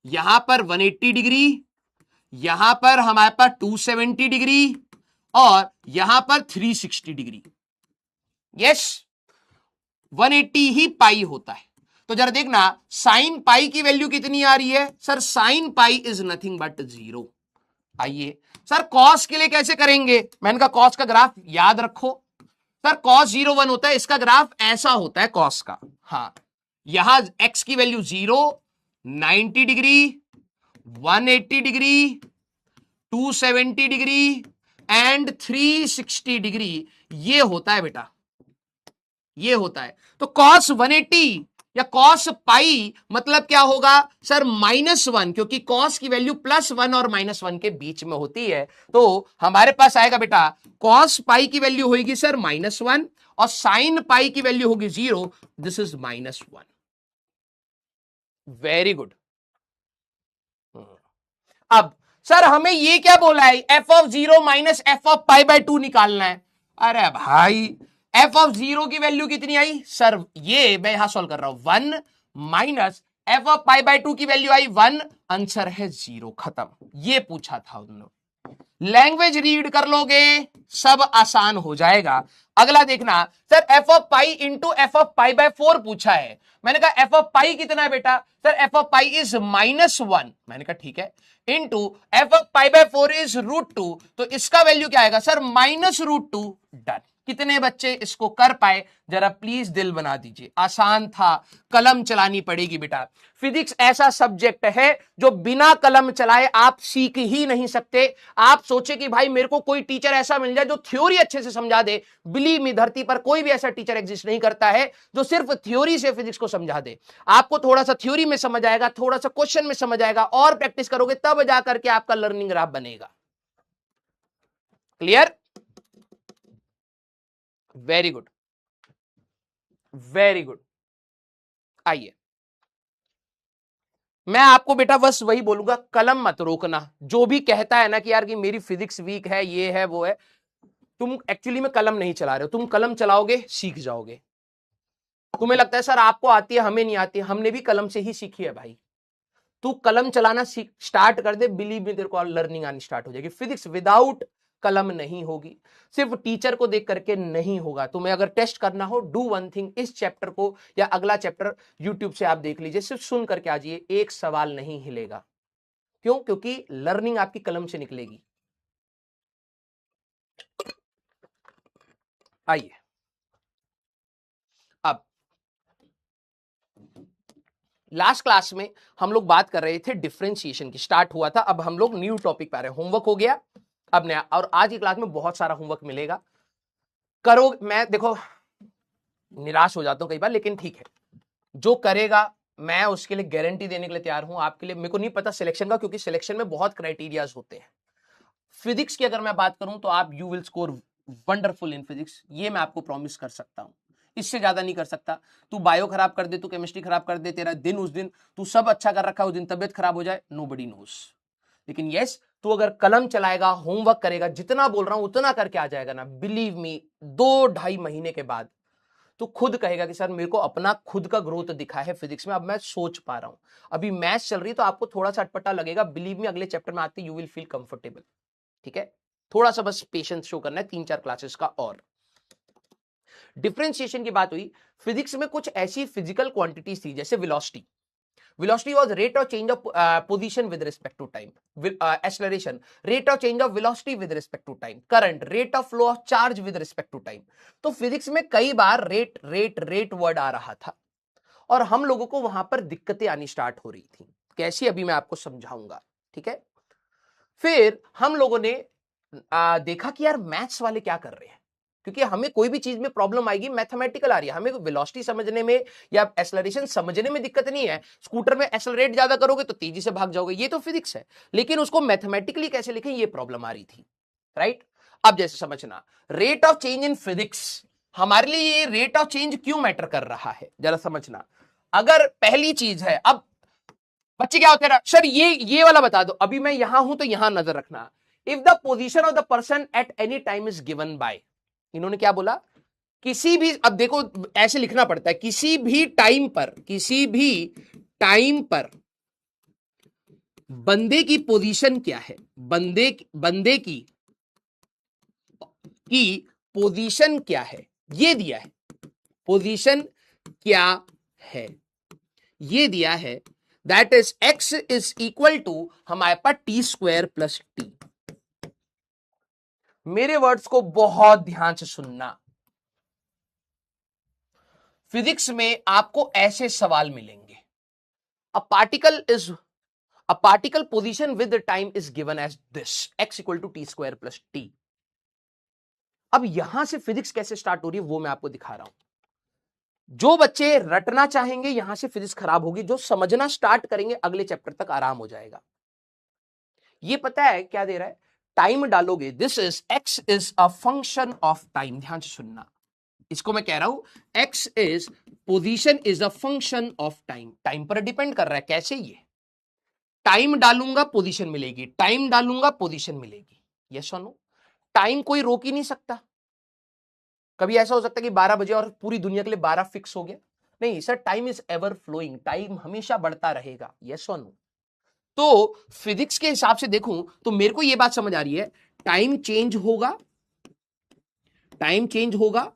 यहां पर 180 डिग्री, यहां पर हमारे पास 270 डिग्री, और यहां पर 360 डिग्री। यस 180 ही पाई होता है। तो जरा देखना साइन पाई की वैल्यू कितनी आ रही है? Sir sine pi is nothing but 0। आइए सर कॉस के लिए कैसे करेंगे? मैंने कहा कॉस का ग्राफ याद रखो। सर cos 0 1 होता है, इसका ग्राफ ऐसा होता है cos का। हाँ, यहां x की value 0, 90 degree, 180 degree, 270 degree and 360 degree, ये होता है बेटा, ये होता है। तो cos 180 या cos पाई मतलब क्या होगा सर, -1, क्योंकि cos की वैल्यू +1 और -1 के बीच में होती है। तो हमारे पास आएगा बेटा cos पाई की वैल्यू होगी सर -1 और sin पाई की वैल्यू होगी 0, दिस इज -1। Very good. अब सर हमें ये क्या बोला है, f(0 - f(π/2) निकालना है। अरे भाई f(0) की वैल्यू कितनी आई सर, ये मैं यहां सॉल्व कर रहा हूं, 1 माइनस f(π/2) की वैल्यू आई 1, आंसर है 0, खत्म। ये पूछा था उन्होंने, लैंग्वेज रीड कर लोगे सब आसान हो जाएगा। अगला देखना sir, f of pi into f of π/4 पूछा है। मैंने कहा f ऑफ पाई कितना है बेटा, sir f of pi is -1, मैंने कहा ठीक है, इंटू f ऑफ π/4 इज √2, तो इसका वैल्यू क्या आएगा सर -√2। डन। कितने बच्चे इसको कर पाए जरा प्लीज दिल बना दीजिए, आसान था, कलम चलानी पड़ेगी बेटा। फिजिक्स ऐसा सब्जेक्ट है जो बिना कलम चलाए आप सीख ही नहीं सकते। आप सोचे कि भाई मेरे को कोई टीचर ऐसा मिल जाए जो थ्योरी अच्छे से समझा दे, बिलीव मी धरती पर कोई भी ऐसा टीचर एग्जिस्ट नहीं करता है जो सिर्फ थ्योरी से फिजिक्स को समझा दे। आपको थोड़ा सा थ्योरी में समझ आएगा, थोड़ा सा क्वेश्चन में समझ आएगा, और प्रैक्टिस करोगे तब जाकर के आपका लर्निंग ग्राफ बनेगा। Clear? Very good, very good. आइए, मैं आपको बेटा बस वही बोलूंगा, कलम मत रोकना। जो भी कहता है ना कि यार कि मेरी फिजिक्स वीक है, ये है वो है, तुम एक्चुअली में कलम नहीं चला रहे हो। तुम कलम चलाओगे सीख जाओगे। तुम्हें लगता है सर आपको आती है हमें नहीं आती है, हमने भी कलम से ही सीखी है भाई। तू कलम चलाना स्टार्ट कर दे, बिलीव में तेरे को लर्निंग आनी स्टार्ट हो जाएगी। फिजिक्स विदाउट कलम नहीं होगी, सिर्फ टीचर को देख करके नहीं होगा। तुम्हें अगर टेस्ट करना हो, डू वन थिंग, इस चैप्टर को या अगला चैप्टर यूट्यूब से आप देख लीजिए, सिर्फ सुन करके आ जाइए, एक सवाल नहीं हिलेगा। क्यों? क्योंकि लर्निंग आपकी कलम से निकलेगी। आइए, अब लास्ट क्लास में हम लोग बात कर रहे थे डिफरेंशिएशन की, स्टार्ट हुआ था, अब हम लोग न्यू टॉपिक पे आ रहे हैं। होमवर्क हो गया अब नया, और आज की क्लास में बहुत सारा होमवर्क मिलेगा, करो। मैं देखो निराश हो जाता हूं कई बार, लेकिन ठीक है, जो करेगा मैं उसके लिए गारंटी देने के लिए तैयार हूं। आपके लिए मेरे को नहीं पता सिलेक्शन का, क्योंकि सिलेक्शन में बहुत क्राइटेरियाज होते हैं। फिजिक्स की अगर मैं बात करूं तो आप you will score wonderful in physics, ये मैं आपको प्रॉमिस कर सकता हूं, इससे ज्यादा नहीं कर सकता। तू बायो खराब कर दे, तू केमिस्ट्री खराब कर दे, तेरा दिन उस दिन तू सब अच्छा कर रखा है, उस दिन तबियत खराब हो जाए, नोबडी नोस। लेकिन यस, तू अगर कलम चलाएगा, होमवर्क करेगा, जितना बोल रहा हूं उतना करके आ जाएगा ना, बिलीव मी 2-2.5 महीने के बाद तो खुद कहेगा कि सर मेरे को अपना खुद का ग्रोथ दिखा है फिजिक्स में, अब मैं सोच पा रहा हूं। अभी मैथ्स चल रही है तो आपको थोड़ा सा अटपटा लगेगा, बिलीव मी अगले चैप्टर में आते यू विल फील कंफर्टेबल। ठीक है, थोड़ा सा बस पेशेंस शो करना है, 3-4 क्लासेस का। और डिफरेंशिएशन की बात हुई, फिजिक्स में कुछ ऐसी फिजिकल क्वांटिटीज थी जैसे velocity. Velocity was rate of change of position with respect to time. Acceleration, rate of change of velocity with respect to time. Current, rate of flow of charge with respect to time. तो physics में कई बार rate word आ रहा था और हम लोगों को वहां पर दिक्कतें आनी स्टार्ट हो रही थी। कैसी, अभी मैं आपको समझाऊंगा। ठीक है, फिर हम लोगों ने देखा कि यार मैथ्स वाले क्या कर रहे हैं, क्योंकि हमें कोई भी चीज में प्रॉब्लम आएगी मैथमेटिकल आ रही है, हमें वेलोसिटी समझने में या एक्सेलरेशन समझने में दिक्कत नहीं है। स्कूटर में एक्सेलरेट ज्यादा करोगे तो तेजी से भाग जाओगे, ये तो फिजिक्स है, लेकिन उसको मैथमेटिकली कैसे लिखें ये प्रॉब्लम आ रही थी। राइट, अब जैसे समझना, rate of change in physics, हमारे लिए ये रेट ऑफ चेंज क्यों मैटर कर रहा है जरा समझना। अगर पहली चीज है, अब बच्चे क्या होते हैं सर ये वाला बता दो, अभी मैं यहां हूं तो यहां नजर रखना। If the position of the person at any time is given by, इन्होंने क्या बोला, किसी भी, अब देखो ऐसे लिखना पड़ता है, किसी भी टाइम पर बंदे की पोजीशन क्या है, बंदे की पोजीशन क्या है, ये दिया है, पोजीशन क्या है ये दिया है, that is x is equal to हमारे पास t² प्लस t। मेरे वर्ड्स को बहुत ध्यान से सुनना, फिजिक्स में आपको ऐसे सवाल मिलेंगे। A particle position with time is given as this, x equal to t square plus t. अब यहां से फिजिक्स कैसे स्टार्ट हो रही है वो मैं आपको दिखा रहा हूं। जो बच्चे रटना चाहेंगे यहां से फिजिक्स खराब होगी, जो समझना स्टार्ट करेंगे अगले चैप्टर तक आराम हो जाएगा। ये पता है क्या दे रहा है, टाइम डालोगे, this is x is a function of time. ध्यान से सुनना, इसको मैं कह रहा हूं x is position is a function of time. Time पर डिपेंड कर रहा है। कैसे? ये टाइम डालूंगा पोजीशन मिलेगी, टाइम डालूंगा पोजीशन मिलेगी। यस और नो? टाइम कोई रोक ही नहीं सकता। कभी ऐसा हो सकता है कि 12 बजे और पूरी दुनिया के लिए 12 फिक्स हो गया? नहीं sir, time is ever flowing, time हमेशा बढ़ता रहेगा। यस और नो? तो फिजिक्स के हिसाब से देखूं तो मेरे को यह बात समझ आ रही है, टाइम चेंज होगा, टाइम चेंज होगा,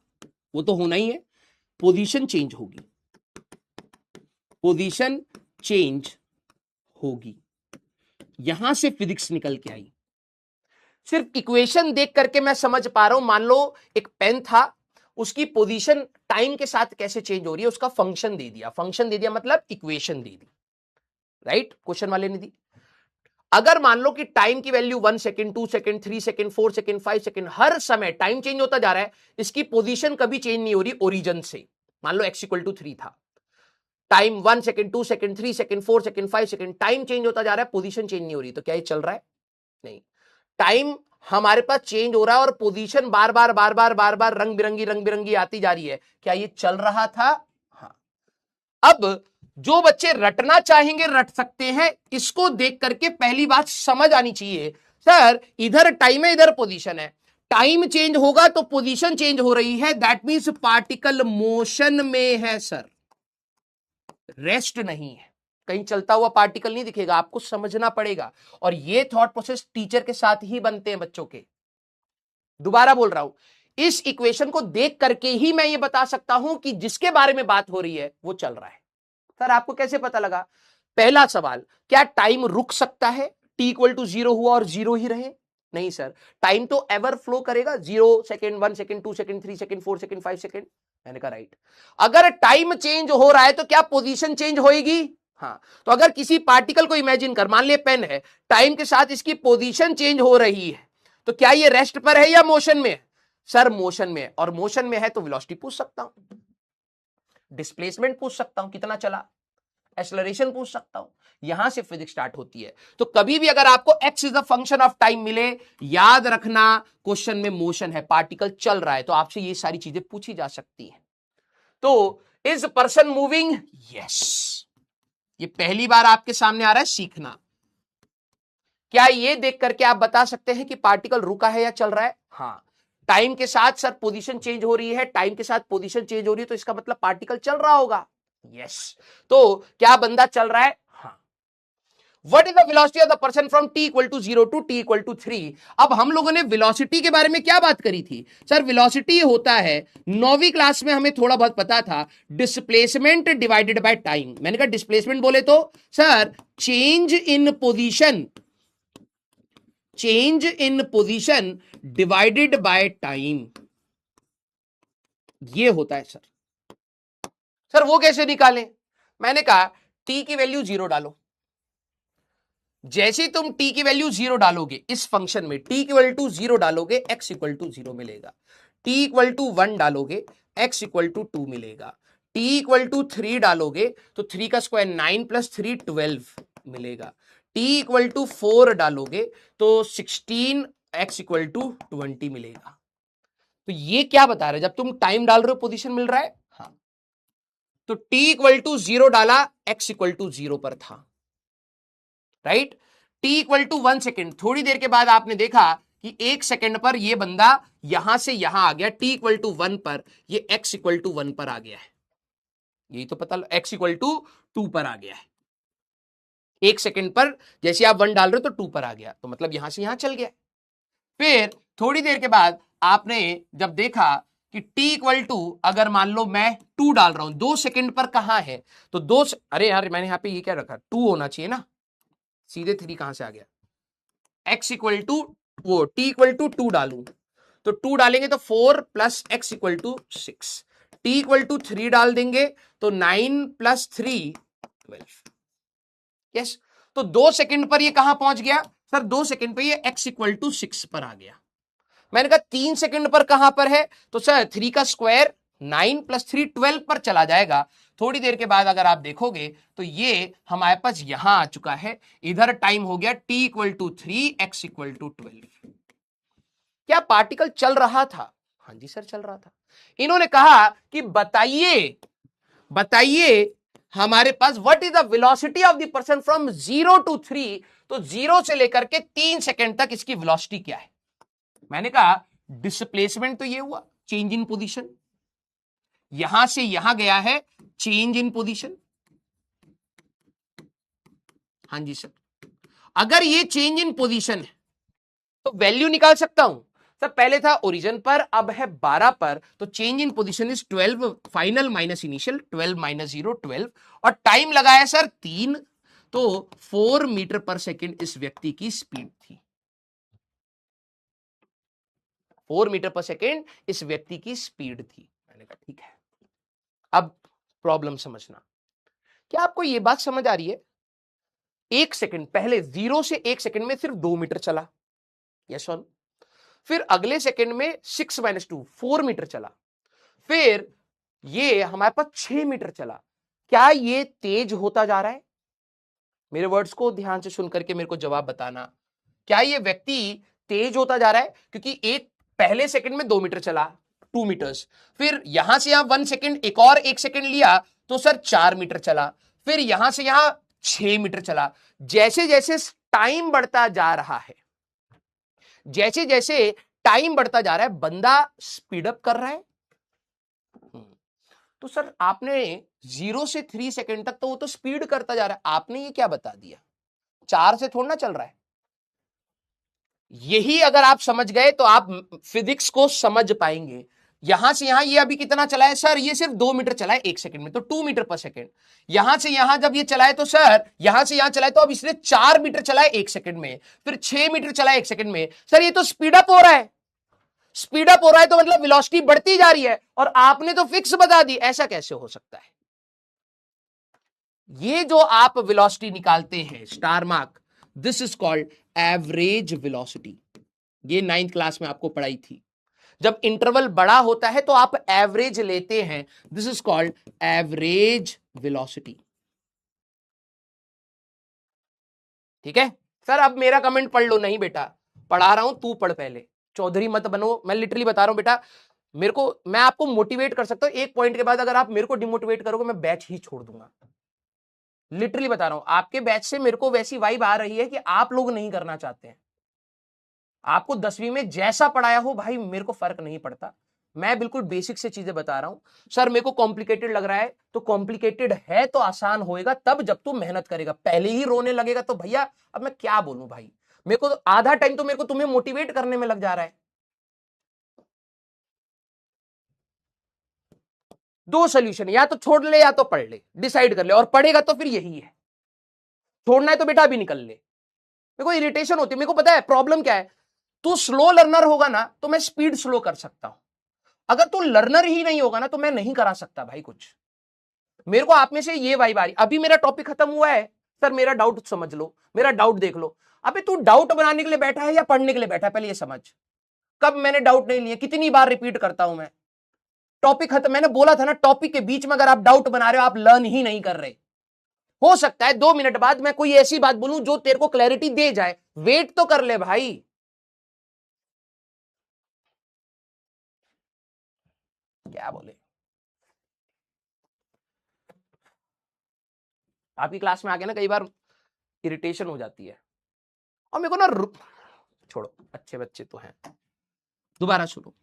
वो तो होना ही है। पोजीशन चेंज होगी, पोजीशन चेंज होगी। यहां से फिजिक्स निकल के आई। सिर्फ इक्वेशन देख करके मैं समझ पा रहा हूं, मान लो एक पेन था, उसकी पोजीशन टाइम के साथ कैसे चेंज हो रही है, उसका फंक्शन दे दिया। फंक्शन दे दिया मतलब इक्वेशन दे दी, राइट? क्वेश्चन वाले ने दी। अगर मान लो कि टाइम की value 1 second, 2 second, 3 second, 4 second, 5 second, हर समय टाइम चेंज होता जा रहा है, इसकी पोजीशन कभी चेंज नहीं हो रही ओरिजिन से। मान लो x इक्वल टू 3 था, time 1 second, 2 second, 3 second, 4 second, 5 second, time change होता जा रहा है, पोजीशन चेंज नहीं हो रही। तो क्या ये चल रहा है? नहीं। टाइम हमारे पास चेंज हो रहा है और पोजीशन बार बार रंग बिरंगी आती जा रही है। क्या ये चल रहा था? हाँ। अब जो बच्चे रटना चाहेंगे रट सकते हैं। इसको देख करके पहली बात समझ आनी चाहिए, सर इधर टाइम है, इधर पोजीशन है, टाइम चेंज होगा तो पोजीशन चेंज हो रही है, दैट मींस पार्टिकल मोशन में है सर, रेस्ट नहीं है। कहीं चलता हुआ पार्टिकल नहीं दिखेगा, आपको समझना पड़ेगा। और ये थॉट प्रोसेस टीचर के साथ ही बनते हैं बच्चों के। दोबारा बोल रहा हूं, इस इक्वेशन को देख करके ही मैं ये बता सकता हूं कि जिसके बारे में बात हो रही है वो चल रहा है। सर आपको कैसे पता लगा? पहला सवाल, क्या टाइम रुक सकता है? टी इक्वल टू 0 हुआ और 0 ही रहे? नहीं सर, टाइम तो एवर फ्लो करेगा। 0 second, 1 second, 2 second, 3 second, 4 second, 5 second. मैंने कहा राइट। अगर टाइम चेंज हो रहा है तो क्या पोजीशन चेंज होएगी? हाँ। तो अगर किसी पार्टिकल को इमेजिन कर, मान लिया पेन है, टाइम के साथ इसकी पोजीशन चेंज हो रही है, तो क्या ये रेस्ट पर है या मोशन में है? सर मोशन में है। और मोशन में है तो वेलोसिटी पूछ सकता हूं, डिस्प्लेसमेंट पूछ सकता हूं, कितना चला, एक्सेलरेशन पूछ सकता हूं। यहां से फिजिक्स स्टार्ट होती है। तो कभी भी अगर आपको x is the function of time मिले, याद रखना क्वेश्चन में मोशन है, पार्टिकल चल रहा है, तो आपसे ये सारी चीजें पूछी जा सकती हैं। तो इज पर्सन मूविंग? यस। ये पहली बार आपके सामने आ रहा है सीखना। क्या ये देख करके आप बता सकते हैं कि पार्टिकल रुका है या चल रहा है? हाँ। टाइम के साथ सर पोजीशन चेंज हो रही है, टाइम के साथ पोजीशन चेंज हो रही है, तो इसका मतलब पार्टिकल चल रहा होगा। यस। तो क्या बंदा चल रहा है? हाँ। What is the velocity of the person from t equal to 0 to t equal to 3? अब हम लोगों ने वेलोसिटी के बारे में क्या बात करी थी? सर वेलोसिटी होता है, 9वीं क्लास में हमें थोड़ा बहुत पता था, डिस्प्लेसमेंट डिवाइडेड बाय टाइम। मैंने कहा डिस्प्लेसमेंट बोले तो sir change in position, change in position divided by time, ये होता है सर। सर वो कैसे निकालें? मैंने कहा t की वैल्यू 0 डालो। जैसे तुम t की वैल्यू 0 डालोगे इस फंक्शन में, t इक्वल टू 0 डालोगे x इक्वल टू 0 मिलेगा, t इक्वल टू 1 डालोगे x इक्वल टू 2 मिलेगा, t इक्वल टू 3 डालोगे तो 3 का स्क्वायर 9 प्लस 3 12 मिलेगा, t इक्वल टू 4 डालोगे तो 16 x इक्वल टू 20 मिलेगा। तो ये क्या बता रहा है? जब तुम टाइम डाल रहे हो पोजीशन मिल रहा है। हाँ। तो t इक्वल टू 0 डाला, x इक्वल टू 0 पर था, right? t equal to 1 second, थोड़ी देर के बाद आपने देखा कि 1 सेकेंड पर ये बंदा यहां से यहां आ गया, t इक्वल टू 1 पर ये x इक्वल टू 1 पर आ गया है। यही तो पता, x इक्वल टू 2 पर आ गया है। 1 सेकेंड पर जैसे आप 1 डाल रहे हो तो 2 पर आ गया, तो मतलब यहां से यहां चल गया। फिर थोड़ी देर के बाद आपने जब देखा कि t इक्वल टू, अगर मान लो मैं 2 डाल रहा हूं, 2 सेकेंड पर कहां है, तो अरे यार मैंने यहां पे ये क्या रखा, 2 होना चाहिए ना, सीधे 3 कहां से आ गया, x इक्वल टू वो t इक्वल टू 2 डालूं तो 2 डालेंगे तो 4 plus x equal to 6, t equal to 3 डाल देंगे तो 9 + 3 12। यस, तो 2 सेकंड पर ये कहां पहुंच गया सर? 2 सेकंड पे ये x इक्वल टू 6 पर आ गया। मैंने कहा 3 सेकंड पर कहां पर है? तो सर 3 का स्क्वायर 9 + 3 12 पर चला जाएगा। थोड़ी देर के बाद अगर आप देखोगे तो ये हमारे पास यहां आ चुका है। इधर टाइम हो गया t equal to 3 x equal to 12। क्या पार्टिकल चल रहा था? हाँ जी सर चल रहा था। इन्होंने कहा कि बताइए बताइए हमारे पास what is the velocity of the person from 0 to 3। तो 0 से लेकर के 3 सेकंड तक इसकी वेलोसिटी क्या है? मैंने कहा डिस्प्लेसमेंट तो ये हुआ चेंज इन पोजीशन, यहां से यहां गया है चेंज इन पोजीशन। हाँ जी सर, अगर ये चेंज इन पोजीशन है तो वैल्यू निकाल सकता हूं सर। पहले था ओरिजिन पर, अब है 12 पर, तो change in position is 12 final minus initial, 12 - 0 12। और टाइम लगाया सर 3, तो 4 मीटर पर सेकेंड इस व्यक्ति की स्पीड थी। 4 मीटर पर सेकेंड इस व्यक्ति की स्पीड थी। मैंने कहा ठीक है, अब प्रॉब्लम समझना। क्या आपको यह बात समझ आ रही है? 1 सेकंड पहले 0 से 1 सेकंड में सिर्फ 2 मीटर चला, यस और फिर अगले सेकंड में 6 - 2 4 मीटर चला, फिर ये हमारे पास 6 मीटर चला। क्या ये तेज होता जा रहा है? मेरे वर्ड्स को ध्यान से सुन करके मेरे को जवाब बताना। क्या ये व्यक्ति तेज होता जा रहा है? क्योंकि एक पहले सेकंड में 2 मीटर चला, 2 मीटर्स, फिर यहां से यहां 1 सेकंड, एक और 1 सेकंड लिया तो सर 4 मीटर चला, फिर यहां से यहां 6 मीटर चला। जैसे जैसे टाइम बढ़ता जा रहा है, जैसे जैसे टाइम बढ़ता जा रहा है, बंदा स्पीड अप कर रहा है। तो सर आपने 0 से 3 सेकंड तक तो वो तो स्पीड करता जा रहा है, आपने ये क्या बता दिया? 4 से थोड़ा ना चल रहा है। यही अगर आप समझ गए तो आप फिजिक्स को समझ पाएंगे। यहां से यहां ये अभी कितना चला है सर? ये सिर्फ 2 मीटर चला है 1 सेकंड में, तो 2 मीटर पर सेकंड। यहां से यहां जब ये चला है तो सर यहां से यहां चला है तो अब इसने 4 मीटर चला है 1 सेकंड में, फिर 6 मीटर चला है 1 सेकंड में। सर ये तो स्पीड अप हो रहा है। स्पीड अप हो रहा है तो मतलब वेलोसिटी बढ़ती जा रही है, और आपने तो फिक्स बता दी। ऐसा कैसे हो सकता है? ये जो आप वेलोसिटी निकालते हैं star mark, this is called average velocity. ये 9th क्लास में आपको पढ़ाई थी। जब इंटरवल बड़ा होता है तो आप एवरेज लेते हैं, this is called average velocity. ठीक है सर, अब मेरा कमेंट पढ़ लो। नहीं बेटा, पढ़ा रहा हूं, तू पढ़ पहले, चौधरी मत बनो। मैं लिटरली बता रहा हूं बेटा, मेरे को, मैं आपको मोटिवेट कर सकता हूं। एक पॉइंट के बाद अगर आप मेरे को डिमोटिवेट करोगे, मैं बैच ही छोड़ दूंगा। लिटरली बता रहा हूं, आपके बैच से मेरे को वैसी वाइब आ रही है कि आप लोग नहीं करना चाहते हैं। आपको 10वीं में जैसा पढ़ाया हो भाई, मेरे को फर्क नहीं पड़ता। मैं बिल्कुल बेसिक से चीजें बता रहा हूं। सर मेरे को कॉम्प्लिकेटेड लग रहा है, तो कॉम्प्लिकेटेड है तो आसान होएगा तब जब तू मेहनत करेगा। पहले ही रोने लगेगा तो भैया अब मैं क्या बोलूं भाई। मेरे को तो आधा टाइम तो मेरे को तुम्हें मोटिवेट करने में लग जा रहा है। 2 सोल्यूशन, या तो छोड़ ले या तो पढ़ ले, डिसाइड कर ले। और पढ़ेगा तो फिर यही है, छोड़ना है तो बेटा अभी निकल ले। मेरे को इरिटेशन होती है। मेरे को पता है प्रॉब्लम क्या है। तू स्लो लर्नर होगा ना तो मैं स्पीड स्लो कर सकता हूं। अगर तू लर्नर ही नहीं होगा ना तो मैं नहीं करा सकता भाई कुछ। मेरे को आप में से ये वाइब आ रही। अभी मेरा टॉपिक खत्म हुआ है सर, मेरा डाउट समझ लो, मेरा डाउट देख लो। अबे तू डाउट बनाने के लिए बैठा है या पढ़ने के लिए बैठा है? पहले ये समझ। कब मैंने डाउट नहीं लिए? कितनी बार रिपीट करता हूं मैं? टॉपिक खत्म, मैंने बोला था ना, टॉपिक के बीच में अगर आप डाउट बना रहे हो, आप लर्न ही नहीं कर रहे। हो सकता है 2 मिनट बाद मैं कोई ऐसी बात बोलूं जो तेरे को क्लैरिटी दे जाए। वेट तो कर ले भाई। क्या बोले, आपकी क्लास में आके ना कई बार इरिटेशन हो जाती है, और मेरे को ना छोड़ो, अच्छे बच्चे तो हैं। दोबारा सुनो,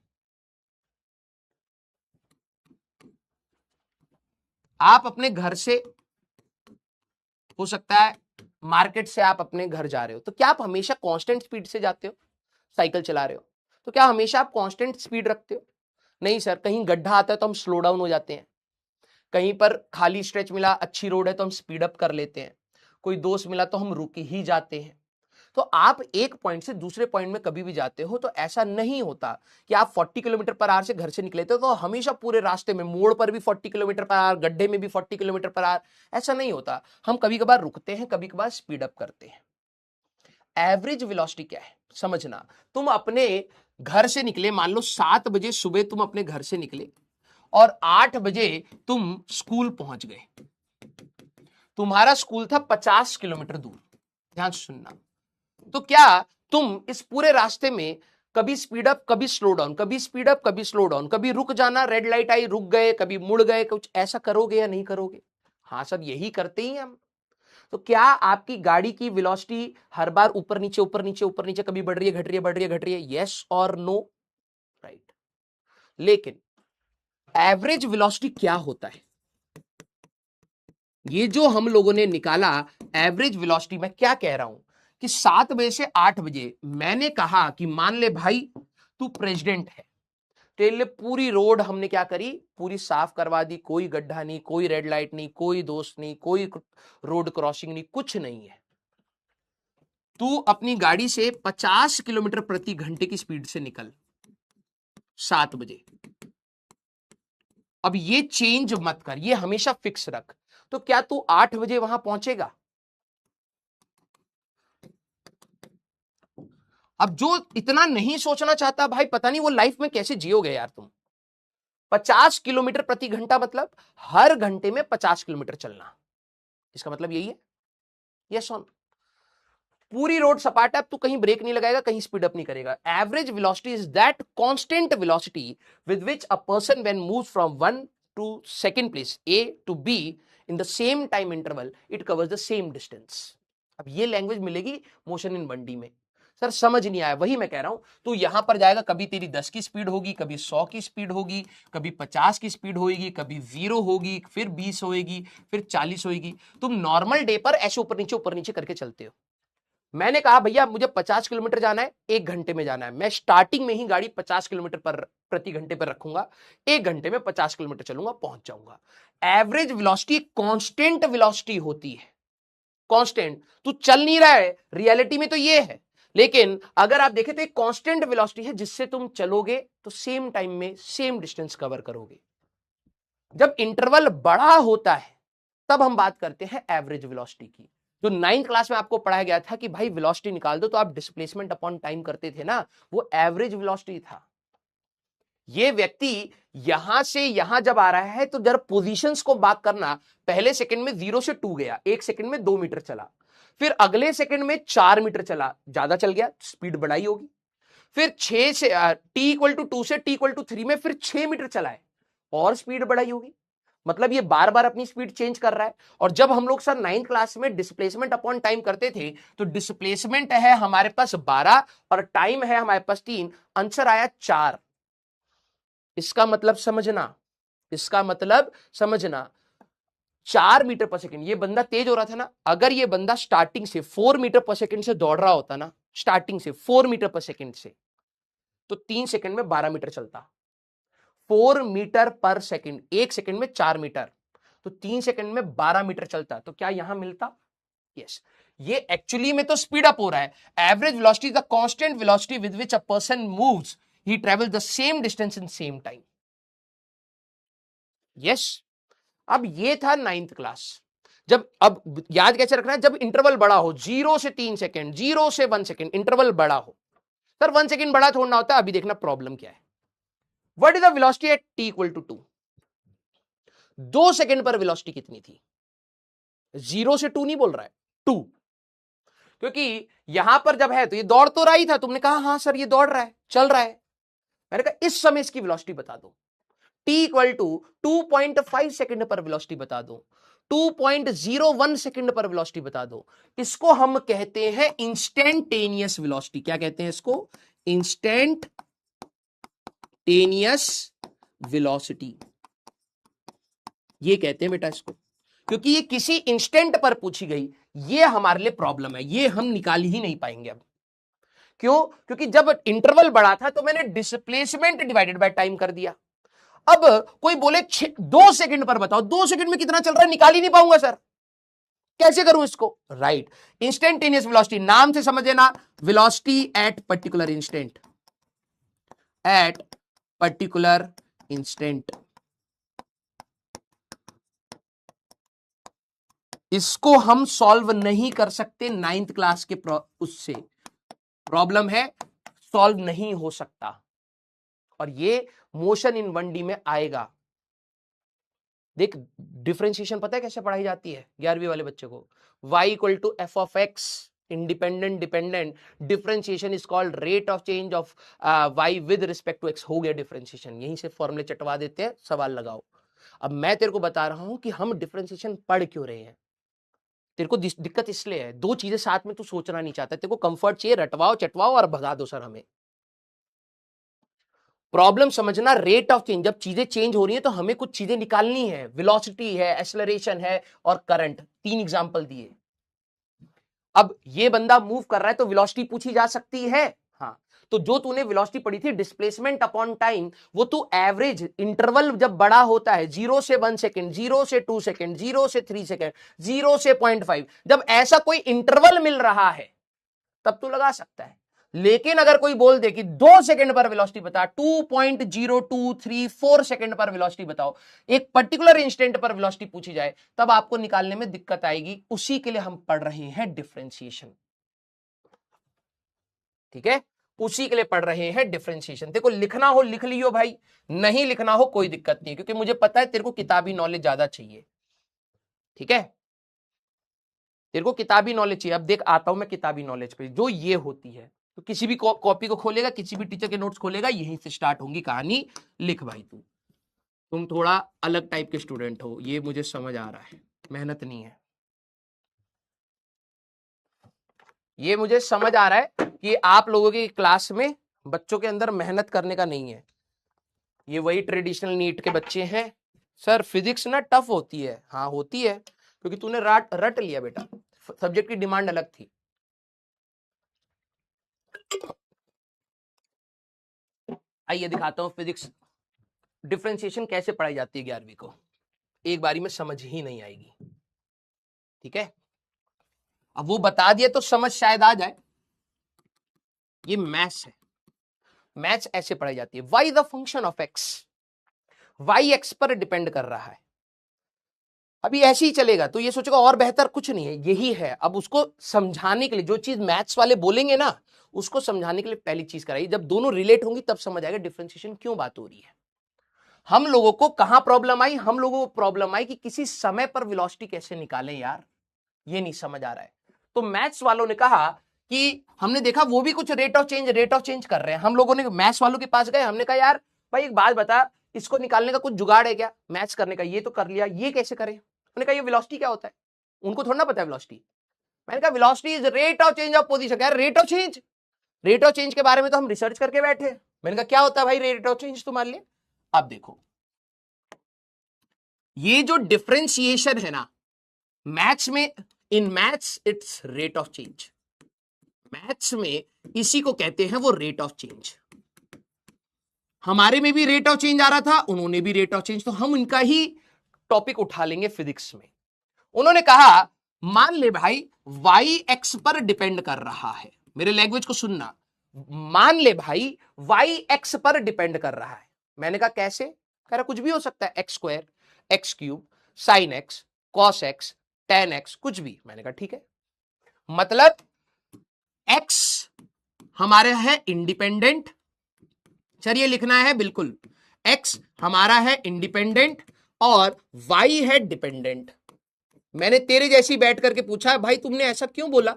आप अपने घर से, हो सकता है मार्केट से आप अपने घर जा रहे हो, तो क्या आप हमेशा कांस्टेंट स्पीड से जाते हो? साइकिल चला रहे हो तो क्या हमेशा आप कांस्टेंट स्पीड रखते हो? नहीं सर, कहीं गड्ढा आता है तो हम स्लो डाउन हो जाते हैं, कहीं पर खाली स्ट्रेच मिला, अच्छी रोड है तो हम स्पीड अप कर लेते हैं, कोई दोस्त मिला तो हम रुक ही जाते हैं। तो आप एक पॉइंट से दूसरे पॉइंट में कभी भी जाते हो तो ऐसा नहीं होता कि आप 40 किलोमीटर पर आवर से घर से निकले थे तो हमेशा पूरे रास्ते में मोड़ पर भी 40 किलोमीटर पर आवर, गड्ढे में भी 40 किलोमीटर पर आवर, ऐसा नहीं होता। हम कभी कभार रुकते हैं, कभी कभार स्पीड अप करते हैं। एवरेज वेलोसिटी क्या है समझना। तुम अपने घर से निकले, मान लो 7 बजे सुबह तुम अपने घर से निकले और 8 बजे तुम स्कूल पहुंच गए। तुम्हारा स्कूल था 50 किलोमीटर दूर, ध्यान से सुनना। तो क्या तुम इस पूरे रास्ते में कभी स्पीड अप कभी स्लो डाउन, कभी स्पीड अप कभी स्लो डाउन, कभी रुक जाना, रेड लाइट आई रुक गए, कभी मुड़ गए, कुछ ऐसा करोगे या नहीं करोगे? हाँ सब यही करते ही हम। तो क्या आपकी गाड़ी की वेलोसिटी हर बार ऊपर नीचे ऊपर नीचे ऊपर नीचे कभी बढ़ रही है, घट रही है, बढ़ रही है, घट रही है? यस और नो, राइट। लेकिन एवरेज वेलोसिटी क्या होता है, ये जो हम लोगों ने निकाला एवरेज वेलोसिटी, मैं क्या कह रहा हूं कि 7 बजे से 8 बजे मैंने कहा कि मान ले भाई तू प्रेसिडेंट है, तेरे लिए पूरी रोड हमने क्या करी, पूरी साफ करवा दी, कोई गड्ढा नहीं, कोई रेड लाइट नहीं, कोई दोस्त नहीं, कोई रोड क्रॉसिंग नहीं, कुछ नहीं है। तू अपनी गाड़ी से 50 किलोमीटर प्रति घंटे की स्पीड से निकल 7 बजे। अब ये चेंज मत कर, ये हमेशा फिक्स रख। तो क्या तू 8 बजे वहां पहुंचेगा? अब जो इतना नहीं सोचना चाहता भाई, पता नहीं वो लाइफ में कैसे जियोगे यार तुम। 50 किलोमीटर प्रति घंटा मतलब हर घंटे में 50 किलोमीटर चलना, इसका मतलब यही है। यस ऑन, पूरी रोड सपाट है, अब तू कहीं ब्रेक नहीं लगाएगा, कहीं स्पीड अप नहीं करेगा। Average velocity is that constant velocity with which a person when moves from one to second place A to B in the same time interval it covers the same distance. अब ये language मिलेगी motion in 1D में। Sir समझ नहीं आया, वही मैं कह रहा हूं। तू यहां पर जाएगा, कभी तेरी 10 की स्पीड होगी, कभी 100 की स्पीड होगी, कभी 50 की स्पीड होगी, कभी 0 होगी, फिर 20 होगी, फिर 40 होगी। तुम नॉर्मल डे पर ऐसे ऊपर नीचे करके चलते हो। मैंने कहा भैया मुझे 50 किलोमीटर जाना है, 1 घंटे में जाना है, मैं स्टार्टिंग में ही गाड़ी 50 किलोमीटर पर प्रति घंटे पर रखूंगा, 1 घंटे में 50 किलोमीटर चलूंगा, पहुंच जाऊंगा। एवरेज वेलोसिटी कांस्टेंट वेलोसिटी होती है, कांस्टेंट। तू चल नहीं रहा है, रियलिटी में तो ये है, लेकिन अगर आप देखें तो एक कांस्टेंट वेलोसिटी है जिससे तुम चलोगे तो सेम टाइम में सेम डिस्टेंस कवर करोगे। जब इंटरवल बड़ा होता है तब हम बात करते हैं एवरेज वेलोसिटी की। जो 9th क्लास में आपको पढ़ाया गया था कि भाई वेलोसिटी निकाल दो, तो आप डिस्प्लेसमेंट अपॉन टाइम करते थे ना, वो एवरेज वेलोसिटी था। ये व्यक्ति यहां से यहां जब आ रहा है तो जरा पोजीशंस को बात करना। पहले सेकंड में 0 से 2 गया, 1 सेकंड में 2 मीटर चला, फिर अगले सेकंड में 4 मीटर चला, ज्यादा चल गया, स्पीड बढ़ाई होगी। फिर 6 से t=2 से t=3 में फिर 6 मीटर चला है और स्पीड बढ़ाई होगी। मतलब ये बार बार अपनी स्पीड चेंज कर रहा है। और जब हम लोग सर 9th क्लास में डिस्प्लेसमेंट अपॉन टाइम करते थे तो डिस्प्लेसमेंट है हमारे पास 12 और टाइम है हमारे पास 3, आंसर आया 4। इसका मतलब समझना, इसका मतलब समझना, 4 मीटर पर सेकंड। ये बंदा तेज हो रहा था ना, अगर ये बंदा स्टार्टिंग से 4 मीटर पर सेकंड से दौड़ रहा होता ना, स्टार्टिंग से 4 मीटर पर सेकंड से, तो 3 सेकंड में 12 मीटर चलता। 4 मीटर पर सेकंड, 1 सेकंड में 4 मीटर, तो 3 सेकंड में 12 मीटर चलता। तो क्या यहां मिलता? यस। ये एक्चुअली में तो स्पीड अप हो रहा है। Average velocity is the constant velocity with which a person moves, he travels the same distance in same time. Yes. अब ये था 9th क्लास। जब, अब याद कैसे रखना है, जब इंटरवल बड़ा हो, 0 से 3 सेकंड, 0 से 1 सेकंड, इंटरवल बड़ा हो। सर 1 सेकंड बड़ा छोड़ना होता है। अभी देखना प्रॉब्लम क्या है। What is the velocity at t=2? 2 second पर वेलोसिटी कितनी थी? 0 से 2 नहीं बोल रहा है, 2। क्योंकि यहां पर जब है तो ये दौड़ तो रहा ही था, तुमने कहा हाँ सर ये दौड़ रहा है, चल रहा है। मैंने कहा इस समय इसकी वेलोसिटी बता दो। t=2.5 सेकंड पर वेलोसिटी बता दो, 2.01 सेकंड पर वेलोसिटी बता दो। इसको हम कहते हैं इंस्टेंटेनियस वेलोसिटी। क्या कहते हैं इसको? इंस्टेंटेनियस वेलोसिटी, ये कहते हैं बेटा इसको। क्योंकि ये किसी इंस्टेंट पर पूछी गई, ये हमारे लिए प्रॉब्लम है, ये हम निकाल ही नहीं पाएंगे अब। क्यों? क्योंकि जब इंटरवल बढ़ा था तो मैंने डिस्प्लेसमेंट डिवाइडेड बाय टाइम कर दिया। अब कोई बोले 2 सेकंड पर बताओ, 2 सेकंड में कितना चल रहा है, निकाल ही नहीं पाऊंगा सर। कैसे करूं इसको? राइट, इंस्टेंटेनियस वेलोसिटी, नाम से समझ लेना, velocity at particular instant, at particular instant. इसको हम सॉल्व नहीं कर सकते 9th क्लास के उससे, प्रॉब्लम है, सॉल्व नहीं हो सकता, और ये मोशन इन 1D में आएगा। देख, डिफरेंशिएशन पता है कैसे पढ़ाई जाती है 11वीं वाले बच्चे को? y equal to f of x, independent dependent, differentiation is called rate of change of y with respect to x। हो गया डिफरेंशिएशन, यहीं से फॉर्मूले चटवा देते हैं, सवाल लगाओ। अब मैं तेरे को बता रहा हूं कि हम डिफरेंशिएशन पढ़ क्यों रहे हैं। तेरे को दिक्कत इसलिए है, दो चीजें साथ में तू सोचना नहीं चाहता, तेरे को कंफर्ट चाहिए, रटवाओ चटवाओ और भगा दो सर हमें। प्रॉब्लम समझना, रेट ऑफ चेंज, जब चीजें चेंज हो रही है तो हमें कुछ चीजें निकालनी है, वेलोसिटी है, एक्सेलरेशन है और करंट। 3 एग्जांपल दिए। अब ये बंदा मूव कर रहा है तो वेलोसिटी पूछी जा सकती है। हाँ, तो जो तूने वेलोसिटी पढ़ी थी डिस्प्लेसमेंट अपॉन टाइम, वो तू एवरेज इंटरवल जब बड़ा होता है 0 से 1 सेकेंड, 0 से 2 सेकेंड, 0 से 3 सेकेंड, 0 से 0.5, जब ऐसा कोई इंटरवल मिल रहा है तब तू लगा सकता है। लेकिन अगर कोई बोल दे कि 2 सेकंड पर वेलोसिटी बता, 2.0234 सेकंड पर वेलोसिटी बताओ, एक पर्टिकुलर इंस्टेंट पर वेलोसिटी पूछी जाए, तब आपको निकालने में दिक्कत आएगी। उसी के लिए हम पढ़ रहे हैं डिफरेंशिएशन, ठीक है? उसी के लिए पढ़ रहे हैं डिफरेंशिएशन। देखो, लिखना हो लिख लियो भाई, नहीं लिखना हो कोई दिक्कत नहीं, क्योंकि मुझे पता है तेरे को किताबी नॉलेज ज्यादा चाहिए, ठीक है? तेरे को किताबी नॉलेज चाहिए। अब देख, आता हूं मैं किताबी नॉलेज पे, जो ये होती है, तो किसी भी कॉपी को खोलेगा, किसी भी टीचर के नोट्स खोलेगा, यहीं से स्टार्ट होंगी कहानी। लिख भाई, तुम थोड़ा अलग टाइप के स्टूडेंट हो, ये मुझे समझ आ रहा है, मेहनत नहीं है, ये मुझे समझ आ रहा है कि आप लोगों की क्लास में बच्चों के अंदर मेहनत करने का नहीं है। ये वही ट्रेडिशनल नीट के बच्चे हैं, सर फिजिक्स ना टफ होती है। हाँ होती है, क्योंकि तूने रट लिया बेटा, सब्जेक्ट की डिमांड अलग थी। आइए दिखाता हूं फिजिक्स डिफरेंशिएशन कैसे पढ़ाई जाती है 11वीं को, एक बारी में समझ ही नहीं आएगी, ठीक है? अब वो बता दिया तो समझ शायद आ जाए। ये मैथ्स है, मैथ्स ऐसे पढ़ाई जाती है। Y the function of x, y x पर डिपेंड कर रहा है। अभी ऐसे ही चलेगा तो ये सोचेगा और बेहतर कुछ नहीं है, यही है। अब उसको समझाने के लिए जो चीज मैथ्स वाले बोलेंगे ना, उसको समझाने के लिए पहली चीज कराइए। जब दोनों रिलेट होंगी तब समझ आएगा डिफरेंशिएशन क्यों बात हो रही है। हम लोगों को कहां प्रॉब्लम आई? हम लोगों को प्रॉब्लम आई कि किसी समय पर वेलोसिटी कैसे निकालें यार, ये नहीं समझ आ रहा है। तो मैथ्स वालों ने कहा कि हमने देखा वो भी कुछ रेट ऑफ चेंज कर रहे हैं। हम लोगों ने मैथ्स वालों के पास गए, हमने कहा यार भाई एक बात बता, इसको निकालने का कुछ जुगाड़ है क्या मैथ्स करने का? ये तो कर लिया, ये कैसे करें? उन्होंने कहा ये वेलोसिटी क्या होता है, उनको थोड़ा ना पता है वेलोसिटी। मैंने कहा velocity is rate of change of position. यार रेट ऑफ चेंज के बारे में तो हम रिसर्च करके बैठे। मैंने कहा क्या होता है भाई रेट ऑफ चेंज तुम्हारे लिए? अब देखो, ये जो डिफरेंशिएशन है ना मैथ्स में, in maths it's rate of change. Maths में इसी को कहते हैं वो रेट ऑफ चेंज। हमारे में भी रेट ऑफ चेंज आ रहा था, उन्होंने भी रेट ऑफ चेंज, तो हम इनका ही टॉपिक उठा लेंगे फिजिक्स में। उन्होंने कहा मान ले भाई y x पर डिपेंड कर रहा है, मेरे लैंग्वेज को सुनना, मान ले भाई y x पर डिपेंड कर रहा है। मैंने कहा कैसे? कह रहा कुछ भी हो सकता है, x square, x cube, sine x, cos x, ten x, कुछ भी। मैंने कहा ठीक है, मतलब x हमारे है इंडिपेंडेंट, चलिए लिखना है बिल्कुल, x हमारा है इंडिपेंडेंट और y है डिपेंडेंट। मैंने तेरे जैसी बैठ करके पूछा भाई तुमने ऐसा क्यों बोला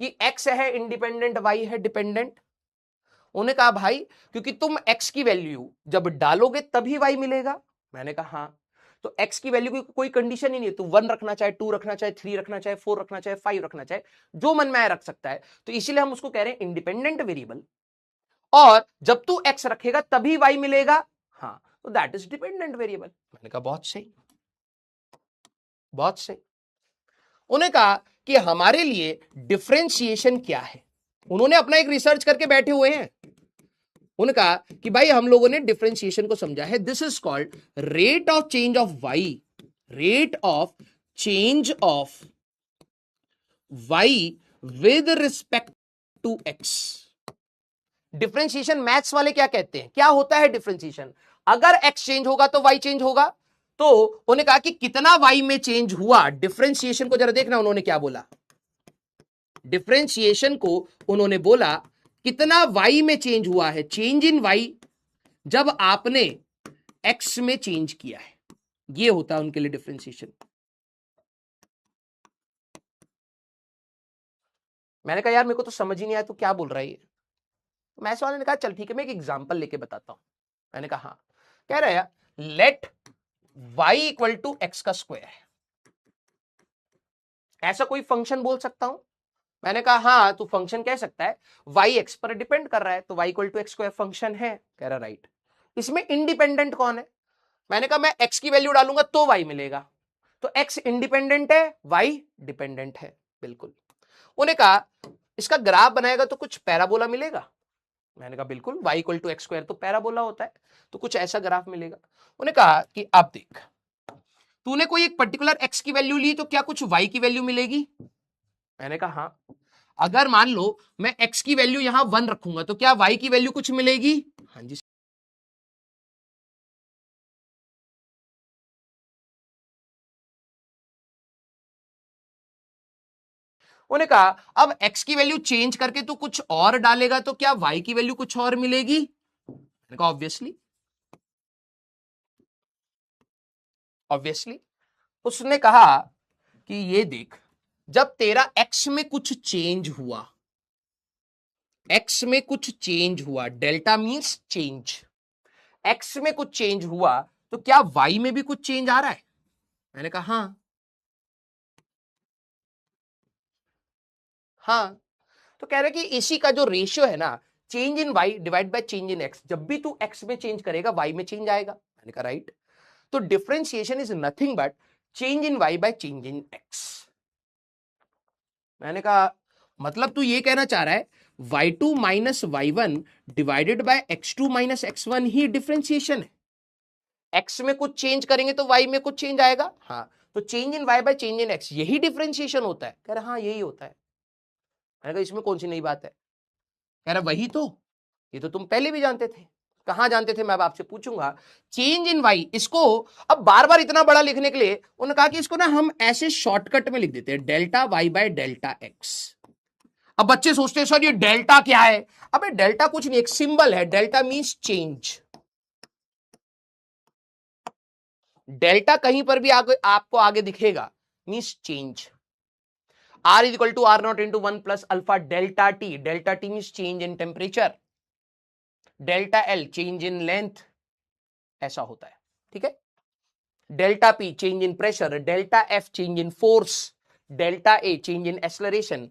कि x है इंडिपेंडेंट, y है डिपेंडेंट? उन्होंने कहा भाई क्योंकि तुम x की वैल्यू जब डालोगे तभी y मिलेगा। मैंने कहा हाँ, तो x की वैल्यू की कोई कंडीशन ही नहीं है, तू 1 रखना चाहे, 2 रखना चाहे, 3 रखना चाहे, 4 रखना चाहे, 5 रखना चाहे, जो मन में आए रख सकता है। तो इसीलिए हम उसको कह रहे हैं इंडिपेंडेंट वेरिएबल, और जब तू x रखेगा तभी y मिलेगा। हाँ, तो दैट इज डिपेंडेंट वेरिएबल। मैंने कहा बहुत सही, बहुत सही। उन्होंने कहा कि हमारे लिए डिफरेंशिएशन क्या है, उन्होंने अपना एक रिसर्च करके बैठे हुए हैं। उन्होंने कहा कि भाई हम लोगों ने डिफरेंशिएशन को समझा है, this is called rate of change of y, rate of change of y with respect to x। Differentiation maths वाले क्या कहते हैं, क्या होता है डिफरेंशिएशन, अगर x चेंज होगा तो y चेंज होगा। तो उन्होंने कहा कि कितना y में चेंज हुआ, डिफरेंशिएशन को जरा देखना उन्होंने क्या बोला, डिफरेंशिएशन को उन्होंने बोला कितना y में चेंज हुआ है, चेंज इन y जब आपने x में चेंज किया है, ये होता है उनके लिए डिफरेंशिएशन। मैंने कहा यार मेरे को तो समझ ही नहीं आया तू क्या बोल रहा है ये। मैथ्स वाले ने कहा चल ठीक है मैं एक एग्जांपल लेके बताता हूं। मैंने कहा हाँ, कह रहा है let y equal to x का स्क्वायर, ऐसा कोई फंक्शन बोल सकता हूं। मैंने कहा हाँ तू फंक्शन कह सकता है, y x पर डिपेंड कर रहा है तो y equal to x square function है। कह रहा राइट, इसमें इंडिपेंडेंट कौन है। मैंने कहा मैं x की वैल्यू डालूंगा तो y मिलेगा, तो x इंडिपेंडेंट है y डिपेंडेंट है, बिल्कुल। उन्हें कहा इसका ग्राफ बनाएगा तो कुछ पैराबोला मिलेगा। मैंने कहा बिल्कुल, y equal to x square तो पैराबोला होता है, तो कुछ ऐसा ग्राफ मिलेगा। उन्हें कहा कि अब देख तूने कोई एक पर्टिकुलर x की वैल्यू ली तो क्या कुछ y की वैल्यू मिलेगी। मैंने कहा हाँ, अगर मान लो मैं x की वैल्यू यहां 1 रखूंगा तो क्या y की वैल्यू कुछ मिलेगी। हाँ जी। उन्होंने कहा अब x की वैल्यू चेंज करके तू कुछ और डालेगा तो क्या y की वैल्यू कुछ और मिलेगी। मैंने कहा ऑब्वियसली, ऑब्वियसली। उसने कहा कि ये देख जब तेरा x में कुछ चेंज हुआ, x में कुछ चेंज हुआ, डेल्टा मींस चेंज, x में कुछ चेंज हुआ तो क्या y में भी कुछ चेंज आ रहा है। मैंने कहा हाँ, हाँ। तो कह रहे कि इसी का जो रेशियो है ना, change in y divide by change in x, जब भी तू x में चेंज करेगा y में चेंज आएगा। मैंने कहा राइट, तो differentiation is nothing but change in y by change in x। मैंने कहा मतलब तू ये कहना चाह रहा है y2 minus y1 divided by x2 minus x1 he differentiation है। x में कुछ चेंज करेंगे तो y में कुछ चेंज आएगा। हाँ, तो change in y by change in x यही डिफरेंशिएशन होता है। कह रहा हाँ यही होता है। मैंने कहा इसमें कौन सी नई बात है। कह रहा वही तो, ये तो तुम पहले भी जानते थे। कहां जानते थे मैं अब आपसे पूछूंगा। चेंज इन y, इसको अब बार बार इतना बड़ा लिखने के लिए उन्होंने कहा कि इसको ना हम ऐसे शॉर्टकट में लिख देते हैं, delta y by delta x। अब बच्चे सोचते हैं सर ये डेल्टा क्या है। अबे डेल्टा कुछ नहीं, एक सिंबल है, डेल्टा मींस चेंज। डेल्टा कहीं पर भी आगे आपको आगे दिखेगा means change. R is equal to R naught into 1 plus alpha delta T. Delta T means change in temperature. Delta L change in length. ऐसा होता है, ठीक है। Delta P change in pressure. Delta F change in force. Delta A change in acceleration.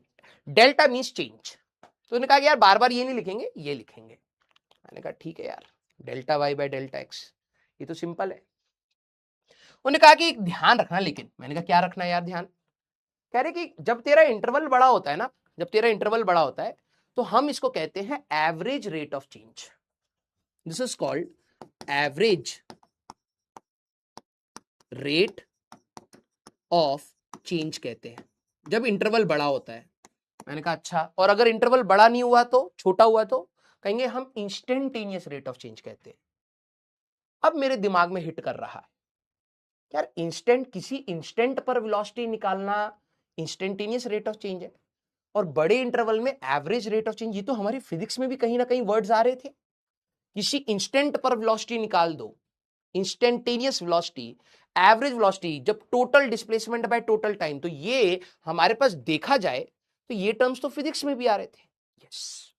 Delta means change. तो उन्होंने कहा कि यार बार बार ये नहीं लिखेंगे, ये लिखेंगे। मैंने कहा ठीक है यार, delta y by delta x, ये तो सिंपल है। उन्होंने कहा कि ध्यान रखना, लेकिन मैंने कहा क्या रखना है यार ध्यान। कह रहे कि जब तेरा इंटरवल बड़ा होता है ना, जब तेरा इंटरवल बड़ा होता है तो हम इसको कहते हैं average rate of change. This is called average rate of change कहते हैं, जब इंटरवल बड़ा होता है। मैंने कहा अच्छा, और अगर इंटरवल बड़ा नहीं हुआ तो, छोटा हुआ तो कहेंगे हम इंस्टेंटेनियस रेट ऑफ चेंज कहते हैं। अब मेरे दिमाग में हिट कर रहा है यार, इंस्टेंट, किसी इंस्टेंट पर वेलोसिटी निकालना इंस्टेंटेनियस रेट ऑफ चेंज है, और बड़े इंटरवल में एवरेज रेट ऑफ चेंज, ये तो हमारी फिजिक्स में भी कहीं ना कहीं वर्ड्स आ रहे थे। किसी इंस्टेंट पर वेलोसिटी निकाल दो, इंस्टेंटेनियस वेलोसिटी, एवरेज वेलोसिटी, जब total displacement by total time, तो ये हमारे पास देखा जाए तो ये टर्म्स तो फिजिक्स में भी आ रहे थे। यस,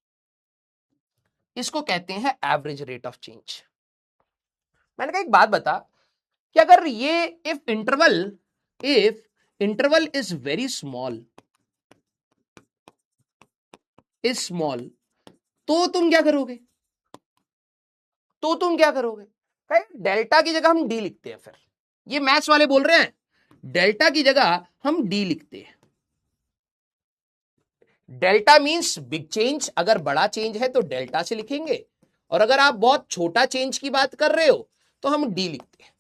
इसको कहते हैं एवरेज रेट ऑफ चेंज। मैंने कहा एक बात बता कि अगर ये if interval is very small, is small, तो तुम क्या करोगे, तो तुम क्या करोगे। डेल्टा की जगह हम डी लिखते हैं। फिर ये मैथ्स वाले बोल रहे हैं डेल्टा की जगह हम डी लिखते हैं। डेल्टा मींस बिग चेंज, अगर बड़ा चेंज है तो डेल्टा से लिखेंगे, और अगर आप बहुत छोटा चेंज की बात कर रहे हो तो हम डी लिखते हैं।